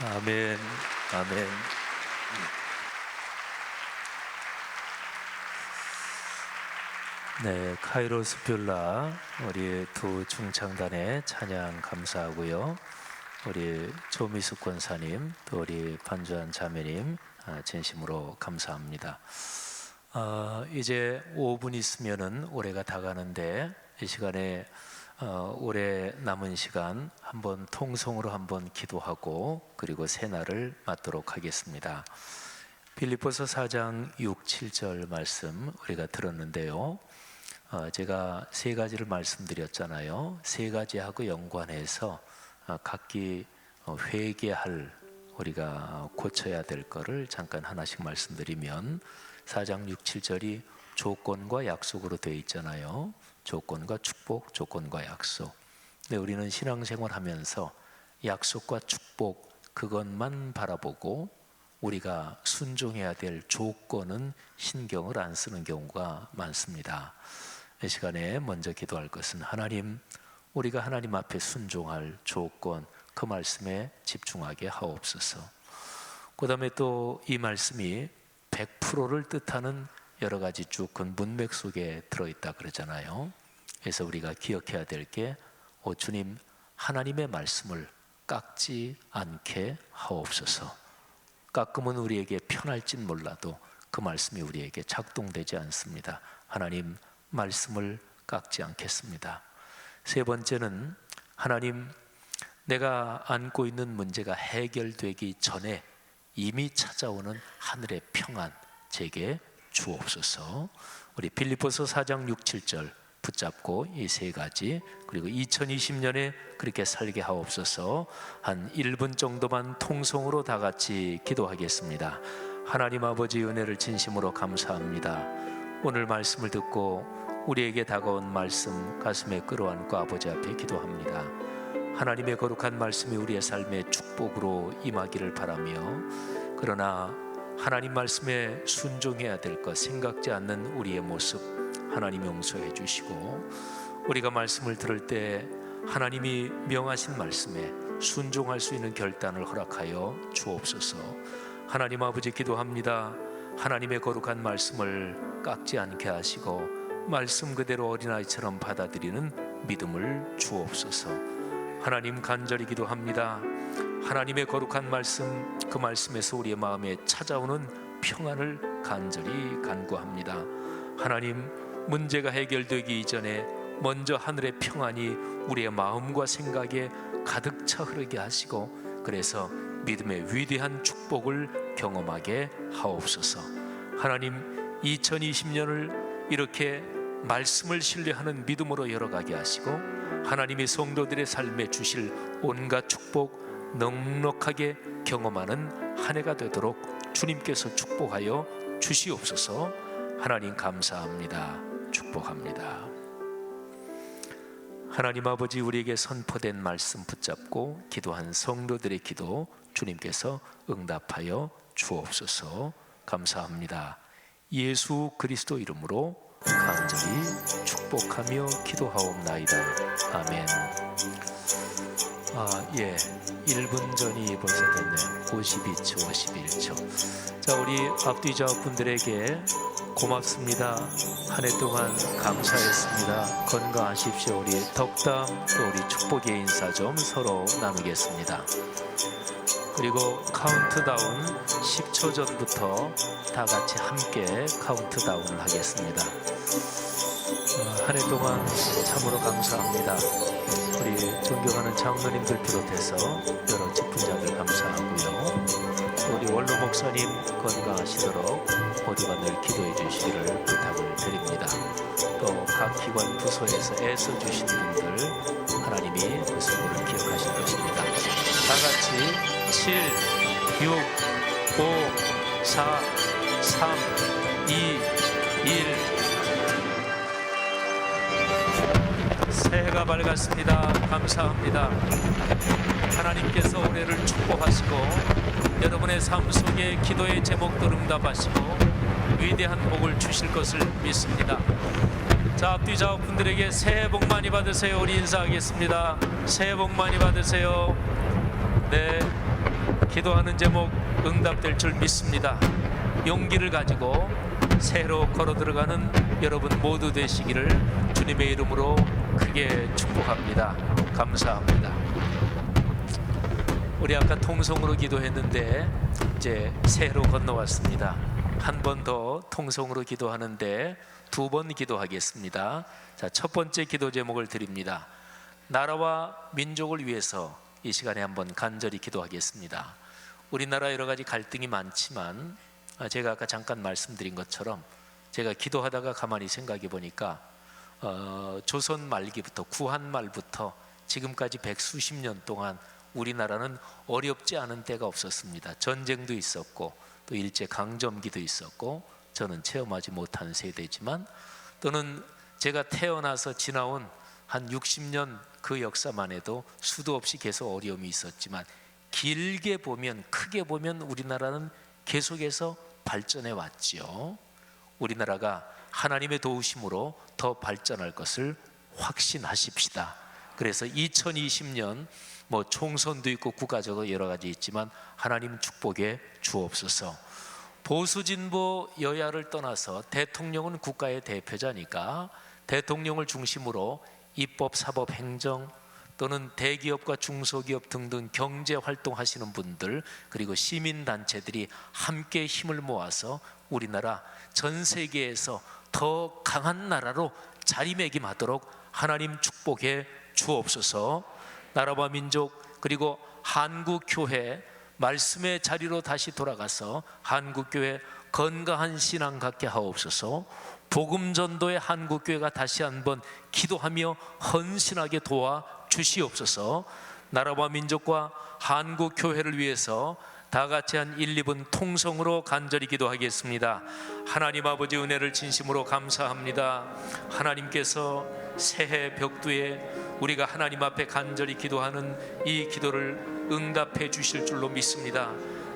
아멘. 아멘. 네, 카이로스 뷰라 우리 두 중창단의 찬양 감사하고요. 우리 조미숙 권사님, 또 우리 반주한 자매님 진심으로 감사합니다. 이제 5분 있으면은 올해가 다 가는데 이 시간에 올해 남은 시간 한번 통성으로 한번 기도하고 그리고 새날을 맞도록 하겠습니다. 빌립보서 4장 6, 7절 말씀 우리가 들었는데요. 제가 세 가지를 말씀드렸잖아요. 세 가지하고 연관해서 각기 회개할 우리가 고쳐야 될 거를 잠깐 하나씩 말씀드리면 4장 6, 7절이 조건과 약속으로 되어 있잖아요. 조건과 축복, 조건과 약속. 근데 우리는 신앙생활 하면서 약속과 축복 그것만 바라보고 우리가 순종해야 될 조건은 신경을 안 쓰는 경우가 많습니다. 이 시간에 먼저 기도할 것은 하나님, 우리가 하나님 앞에 순종할 조건, 그 말씀에 집중하게 하옵소서. 그 다음에 또 이 말씀이 100%를 뜻하는 여러 가지 쭉 그 문맥 속에 들어있다 그러잖아요. 그래서 우리가 기억해야 될 게 주님, 하나님의 말씀을 깎지 않게 하옵소서. 깎으면 우리에게 편할진 몰라도 그 말씀이 우리에게 작동되지 않습니다. 하나님, 말씀을 깎지 않겠습니다. 세 번째는 하나님, 내가 안고 있는 문제가 해결되기 전에 이미 찾아오는 하늘의 평안 제게 주옵소서. 우리 빌립보서 4장 6, 7절 붙잡고 이 세 가지, 그리고 2020년에 그렇게 살게 하옵소서. 한 1분 정도만 통성으로 다 같이 기도하겠습니다. 하나님 아버지, 은혜를 진심으로 감사합니다. 오늘 말씀을 듣고 우리에게 다가온 말씀 가슴에 끌어안고 아버지 앞에 기도합니다. 하나님의 거룩한 말씀이 우리의 삶의 축복으로 임하기를 바라며, 그러나 하나님 말씀에 순종해야 될 것 생각지 않는 우리의 모습 하나님 용서해 주시고, 우리가 말씀을 들을 때 하나님이 명하신 말씀에 순종할 수 있는 결단을 허락하여 주옵소서. 하나님 아버지, 기도합니다. 하나님의 거룩한 말씀을 깎지 않게 하시고 말씀 그대로 어린아이처럼 받아들이는 믿음을 주옵소서. 하나님, 간절히 기도합니다. 하나님의 거룩한 말씀, 그 말씀에서 우리의 마음에 찾아오는 평안을 간절히 간구합니다. 하나님, 문제가 해결되기 이전에 먼저 하늘의 평안이 우리의 마음과 생각에 가득 차 흐르게 하시고, 그래서 믿음의 위대한 축복을 경험하게 하옵소서. 하나님, 2020년을 이렇게 말씀을 신뢰하는 믿음으로 열어가게 하시고, 하나님이 성도들의 삶에 주실 온갖 축복 넉넉하게 경험하는 한 해가 되도록 주님께서 축복하여 주시옵소서. 하나님, 감사합니다. 축복합니다. 하나님 아버지, 우리에게 선포된 말씀 붙잡고 기도한 성도들의 기도 주님께서 응답하여 주옵소서. 감사합니다. 예수 그리스도 이름으로 간절히 축복하며 기도하옵나이다. 아멘. 1분 전이 벌써 됐네요. 52초, 51초. 자, 우리 앞뒤좌우 분들에게 고맙습니다. 한 해 동안 감사했습니다. 건강하십시오. 우리 덕담, 또 우리 축복의 인사 좀 서로 나누겠습니다. 그리고 카운트다운 10초 전부터 다 같이 함께 카운트다운을 하겠습니다. 한 해 동안 참으로 감사합니다. 우리 존경하는 장로님들 비롯해서 여러 직분자들 감사하고요. 우리 원로 목사님 건강하시도록 모두가 늘 기도해 주시기를 부탁을 드립니다. 또 각 기관 부서에서 애써 주신 분들 하나님이 그 수고를 기억하실 것입니다. 다 같이 7, 6, 5, 4, 3, 2, 1. 새해가 밝았습니다. 감사합니다. 하나님께서 올해를 축복하시고 여러분의 삶 속에 기도의 제목들 응답하시고 위대한 복을 주실 것을 믿습니다. 자, 앞뒤 좌우 분들에게 새해 복 많이 받으세요. 우리 인사하겠습니다. 새해 복 많이 받으세요. 네, 기도하는 제목 응답될 줄 믿습니다. 용기를 가지고 새로 걸어 들어가는 여러분 모두 되시기를 주님의 이름으로 크게 축복합니다. 감사합니다. 우리 아까 통성으로 기도했는데 이제 새로 건너왔습니다. 한 번 더 통성으로 기도하는데 2번 기도하겠습니다. 자, 첫 번째 기도 제목을 드립니다. 나라와 민족을 위해서 이 시간에 한번 간절히 기도하겠습니다. 우리나라 여러 가지 갈등이 많지만 제가 아까 잠깐 말씀드린 것처럼 제가 기도하다가 가만히 생각해 보니까 조선 말기부터 구한 말부터 지금까지 100수십 년 동안 우리나라는 어렵지 않은 때가 없었습니다. 전쟁도 있었고 또 일제 강점기도 있었고 저는 체험하지 못한 세대지만 또는 제가 태어나서 지나온 한 60년 그 역사만 해도 수도 없이 계속 어려움이 있었지만 길게 보면 크게 보면 우리나라는 계속해서 발전해 왔지요. 우리나라가 하나님의 도우심으로 더 발전할 것을 확신하십시다. 그래서 2020년 뭐 총선도 있고 국가적으로 여러 가지 있지만 하나님 축복에 주옵소서. 보수 진보 여야를 떠나서 대통령은 국가의 대표자니까 대통령을 중심으로 입법, 사법, 행정 또는 대기업과 중소기업 등등 경제 활동하시는 분들 그리고 시민단체들이 함께 힘을 모아서 우리나라 전 세계에서 더 강한 나라로 자리매김하도록 하나님 축복해 주옵소서. 나라와 민족 그리고 한국교회 말씀의 자리로 다시 돌아가서 한국교회 건강한 신앙 갖게 하옵소서. 복음 전도의 한국교회가 다시 한번 기도하며 헌신하게 도와 주시옵소서. 나라와 민족과 한국교회를 위해서 다 같이 한 1, 2분 통성으로 간절히 기도하겠습니다. 하나님 아버지 은혜를 진심으로 감사합니다. 하나님께서 새해 벽두에 우리가 하나님 앞에 간절히 기도하는 이 기도를 응답해 주실 줄로 믿습니다.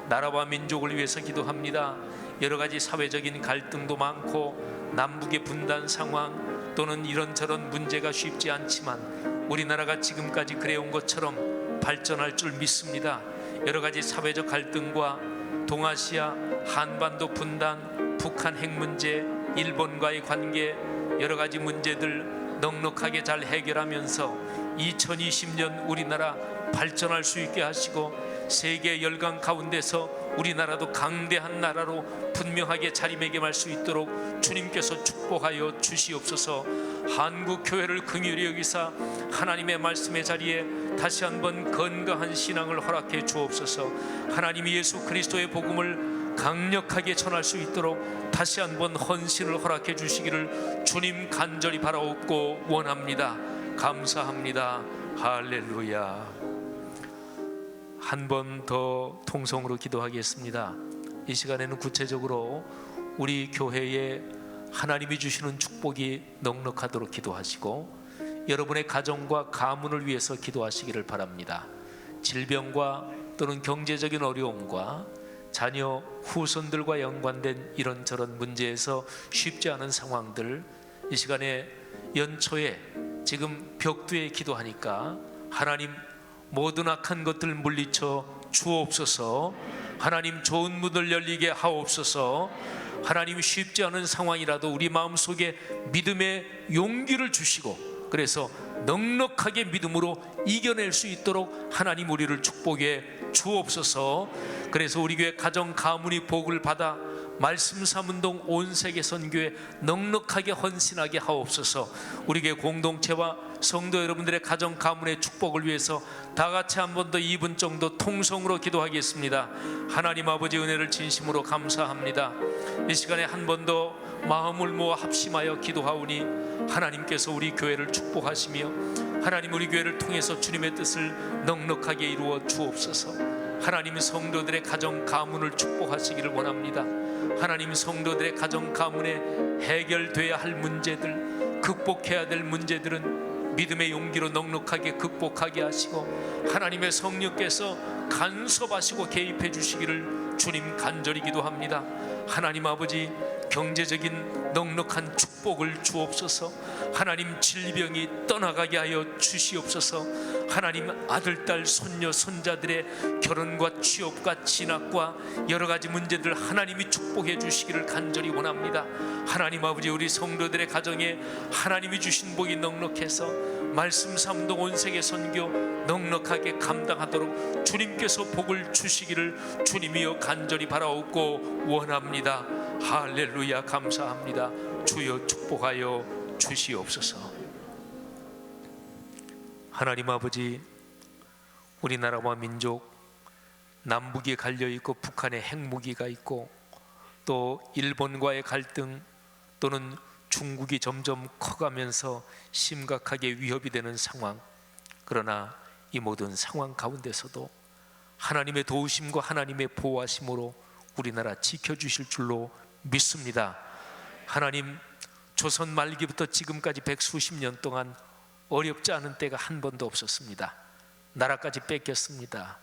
나라와 민족을 위해서 기도합니다. 여러 가지 사회적인 갈등도 많고 남북의 분단 상황 또는 이런저런 문제가 쉽지 않지만 우리나라가 지금까지 그래온 것처럼 발전할 줄 믿습니다. 여러 가지 사회적 갈등과 동아시아, 한반도 분단, 북한 핵 문제, 일본과의 관계 여러 가지 문제들 넉넉하게 잘 해결하면서 2020년 우리나라 발전할 수 있게 하시고 세계 열강 가운데서 우리나라도 강대한 나라로 분명하게 자리매김할 수 있도록 주님께서 축복하여 주시옵소서. 한국교회를 긍휼히 여기사 하나님의 말씀의 자리에 다시 한번 건강한 신앙을 허락해 주옵소서. 하나님이 예수 그리스도의 복음을 강력하게 전할 수 있도록 다시 한번 헌신을 허락해 주시기를 주님 간절히 바라옵고 원합니다. 감사합니다. 할렐루야. 한 번 더 통성으로 기도하겠습니다. 이 시간에는 구체적으로 우리 교회에 하나님이 주시는 축복이 넉넉하도록 기도하시고 여러분의 가정과 가문을 위해서 기도하시기를 바랍니다. 질병과 또는 경제적인 어려움과 자녀 후손들과 연관된 이런저런 문제에서 쉽지 않은 상황들 이 시간에 연초에 지금 벽두에 기도하니까 하나님 모든 악한 것들 물리쳐 주옵소서. 하나님 좋은 문을 열리게 하옵소서. 하나님 쉽지 않은 상황이라도 우리 마음속에 믿음의 용기를 주시고 그래서 넉넉하게 믿음으로 이겨낼 수 있도록 하나님 우리를 축복해 주옵소서. 그래서 우리 교회 가정 가문이 복을 받아 말씀 삼운동 온 세계 선교에 넉넉하게 헌신하게 하옵소서. 우리 교회 공동체와 성도 여러분들의 가정 가문의 축복을 위해서 다 같이 한 번 더 2분 정도 통성으로 기도하겠습니다. 하나님 아버지 은혜를 진심으로 감사합니다. 이 시간에 한 번 더 마음을 모아 합심하여 기도하오니 하나님께서 우리 교회를 축복하시며 하나님 우리 교회를 통해서 주님의 뜻을 넉넉하게 이루어 주옵소서. 하나님 성도들의 가정 가문을 축복하시기를 원합니다. 하나님 성도들의 가정 가문에 해결돼야 할 문제들 극복해야 될 문제들은 믿음의 용기로 넉넉하게 극복하게 하시고 하나님의 성령께서 간섭하시고 개입해 주시기를 주님 간절히 기도합니다. 하나님 아버지 경제적인 넉넉한 축복을 주옵소서. 하나님 질병이 떠나가게 하여 주시옵소서. 하나님 아들, 딸, 손녀, 손자들의 결혼과 취업과 진학과 여러 가지 문제들 하나님이 축복해 주시기를 간절히 원합니다. 하나님 아버지, 우리 성도들의 가정에 하나님이 주신 복이 넉넉해서 말씀 삼동 온 세계 선교 넉넉하게 감당하도록 주님께서 복을 주시기를 주님이여 간절히 바라옵고 원합니다. 할렐루야, 감사합니다. 주여 축복하여 주시옵소서. 하나님 아버지, 우리나라와 민족 남북이 갈려있고 북한에 핵무기가 있고 또 일본과의 갈등 또는 중국이 점점 커가면서 심각하게 위협이 되는 상황, 그러나 이 모든 상황 가운데서도 하나님의 도우심과 하나님의 보호하심으로 우리나라 지켜주실 줄로 믿습니다. 하나님, 조선 말기부터 지금까지 백수십 년 동안 어렵지 않은 때가 한 번도 없었습니다. 나라까지 뺏겼습니다.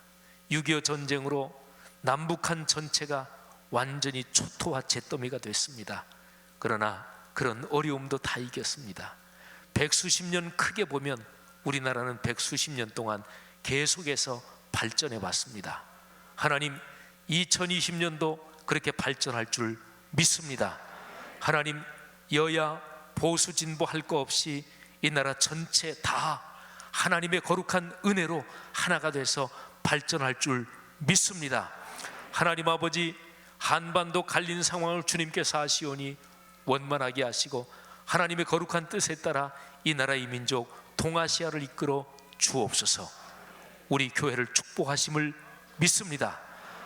6.25 전쟁으로 남북한 전체가 완전히 초토화 잿더미가 됐습니다. 그러나 그런 어려움도 다 이겼습니다. 백수십 년 크게 보면 우리나라는 백수십 년 동안 계속해서 발전해 왔습니다. 하나님, 2020년도 그렇게 발전할 줄 믿습니다. 하나님, 여야 보수 진보 할 거 없이 이 나라 전체 다 하나님의 거룩한 은혜로 하나가 돼서 발전할 줄 믿습니다. 하나님 아버지, 한반도 갈린 상황을 주님께서 아시오니 원만하게 하시고 하나님의 거룩한 뜻에 따라 이 나라의 민족 동아시아를 이끌어 주옵소서. 우리 교회를 축복하심을 믿습니다.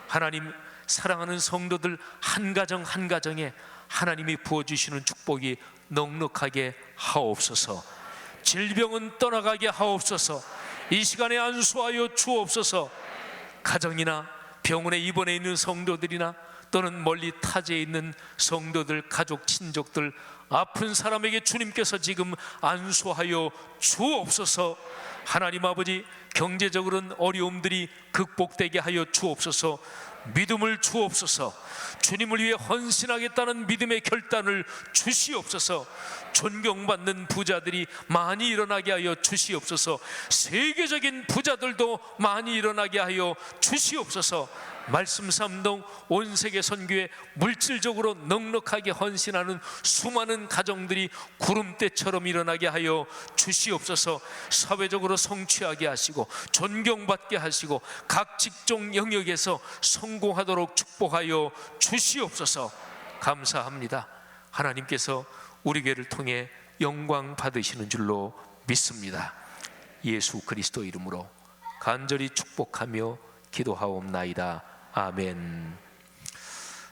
하나님, 사랑하는 성도들 한 가정 한 가정에 하나님이 부어주시는 축복이 넉넉하게 하옵소서. 질병은 떠나가게 하옵소서. 이 시간에 안수하여 주옵소서. 가정이나 병원에 입원해 있는 성도들이나 또는 멀리 타지에 있는 성도들, 가족, 친족들, 아픈 사람에게 주님께서 지금 안수하여 주옵소서. 하나님 아버지, 경제적으로는 어려움들이 극복되게 하여 주옵소서. 믿음을 주옵소서. 주님을 위해 헌신하겠다는 믿음의 결단을 주시옵소서. 존경받는 부자들이 많이 일어나게 하여 주시옵소서. 세계적인 부자들도 많이 일어나게 하여 주시옵소서. 말씀 삼동 온 세계 선교에 물질적으로 넉넉하게 헌신하는 수많은 가정들이 구름대처럼 일어나게 하여 주시옵소서. 사회적으로 성취하게 하시고 존경받게 하시고 각 직종 영역에서 성공하도록 축복하여 주시옵소서. 감사합니다. 하나님께서 우리 교회를 통해 영광 받으시는 줄로 믿습니다. 예수 그리스도 이름으로 간절히 축복하며 기도하옵나이다. 아멘.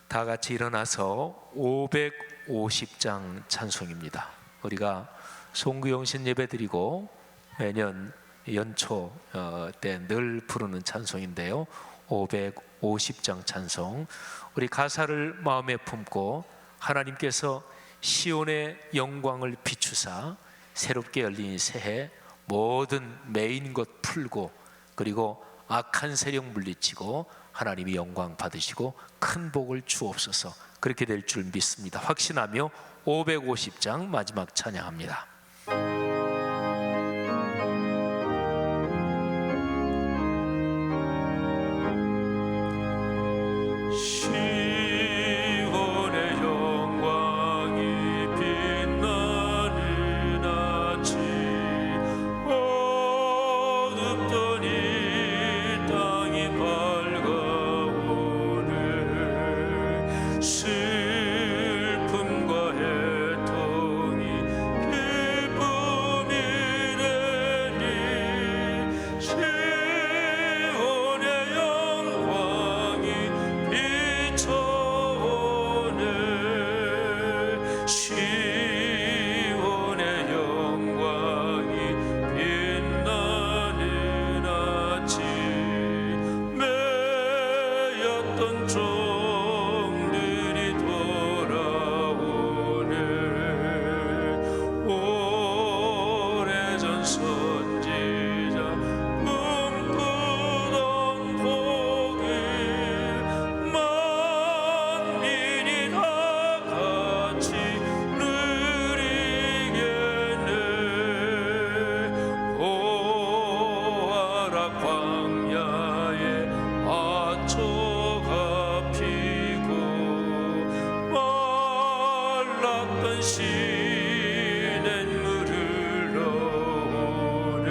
다 같이 일어나서 550장 찬송입니다. 우리가 송구영신 예배 드리고 매년 연초 때 늘 부르는 찬송인데요, 550장 찬송, 우리 가사를 마음에 품고 하나님께서 시온의 영광을 비추사 새롭게 열린 새해 모든 매인 것 풀고 그리고 악한 세력 물리치고 하나님이 영광 받으시고 큰 복을 주옵소서. 그렇게 될 줄 믿습니다. 확신하며 550장 마지막 찬양합니다. 시냇물을 흘러오네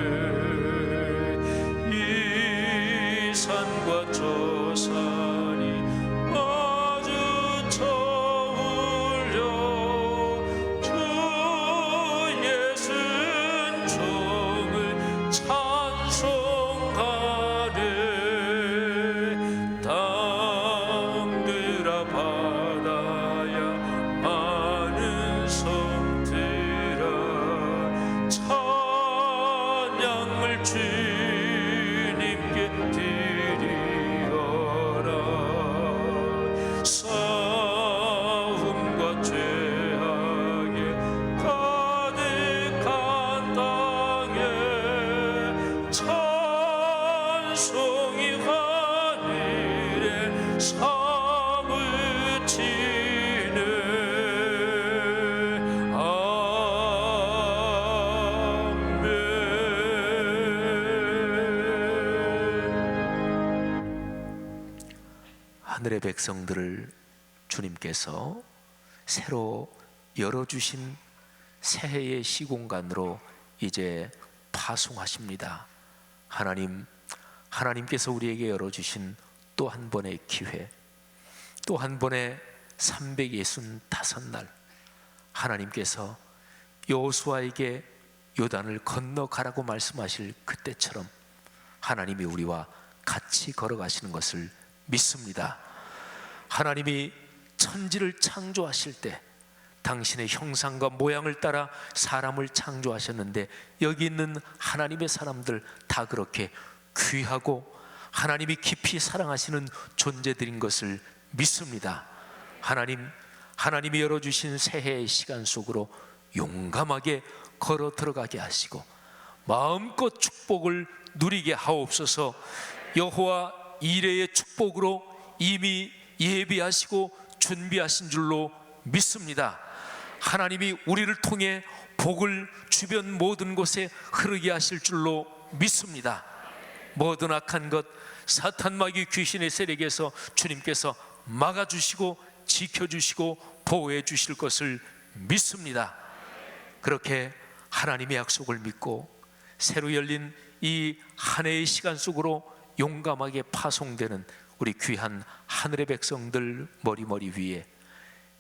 이 산과 저 산이 마주쳐 울려 주 예수는 종을 찬송하네 땅들아 바다야 많은 섬들아 찬양을 주님께 드리어라 싸움과 죄악에 가득한 땅에 찬송이 하늘에 사무치네 하늘의 백성들을 주님께서 새로 열어주신 새해의 시공간으로 이제 파송하십니다. 하나님께서 우리에게 열어주신 또 한 번의 기회, 또 한 번의 365날, 하나님께서 여호수아에게 요단을 건너가라고 말씀하실 그때처럼 하나님이 우리와 같이 걸어가시는 것을 믿습니다. 하나님이 천지를 창조하실 때 당신의 형상과 모양을 따라 사람을 창조하셨는데 여기 있는 하나님의 사람들 다 그렇게 귀하고 하나님이 깊이 사랑하시는 존재들인 것을 믿습니다. 하나님이 열어주신 새해의 시간 속으로 용감하게 걸어 들어가게 하시고 마음껏 축복을 누리게 하옵소서. 여호와 이레의 축복으로 이미 예비하시고 준비하신 줄로 믿습니다. 하나님이 우리를 통해 복을 주변 모든 곳에 흐르게 하실 줄로 믿습니다. 모든 악한 것, 사탄 마귀 귀신의 세력에서 주님께서 막아주시고 지켜주시고 보호해 주실 것을 믿습니다. 그렇게 하나님의 약속을 믿고 새로 열린 이 한 해의 시간 속으로 용감하게 파송되는 우리 귀한 하늘의 백성들 머리 위에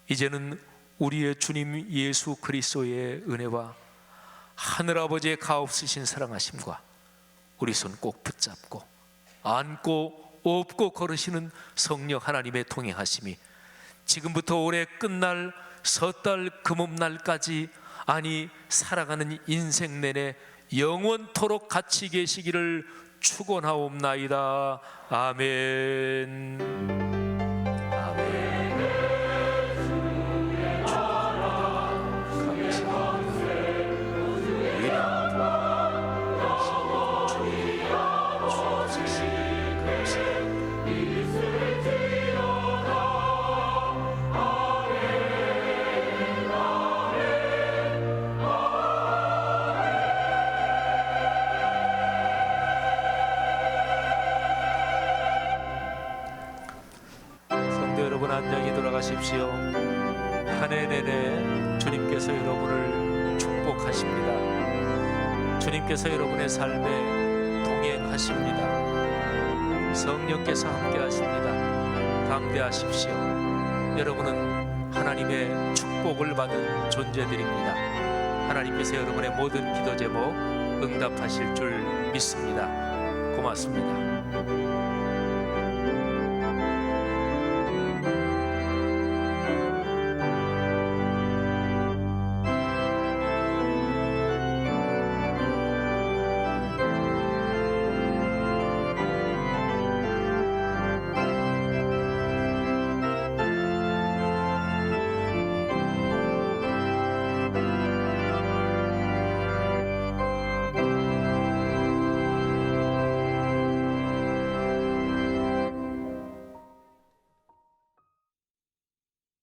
이제는 우리의 주님 예수 그리스도의 은혜와 하늘아버지의 가없으신 사랑하심과 우리 손 꼭 붙잡고 안고 업고 걸으시는 성령 하나님의 동행하심이 지금부터 올해 끝날 섣달 금음날까지, 아니 살아가는 인생 내내 영원토록 같이 계시기를 축원하옵나이다. 아멘. 안녕히 돌아가십시오. 한 해 내내 주님께서 여러분을 축복하십니다. 주님께서 여러분의 삶에 동행하십니다. 성령께서 함께 하십니다. 담대하십시오. 여러분은 하나님의 축복을 받은 존재들입니다. 하나님께서 여러분의 모든 기도 제목 응답하실 줄 믿습니다. 고맙습니다.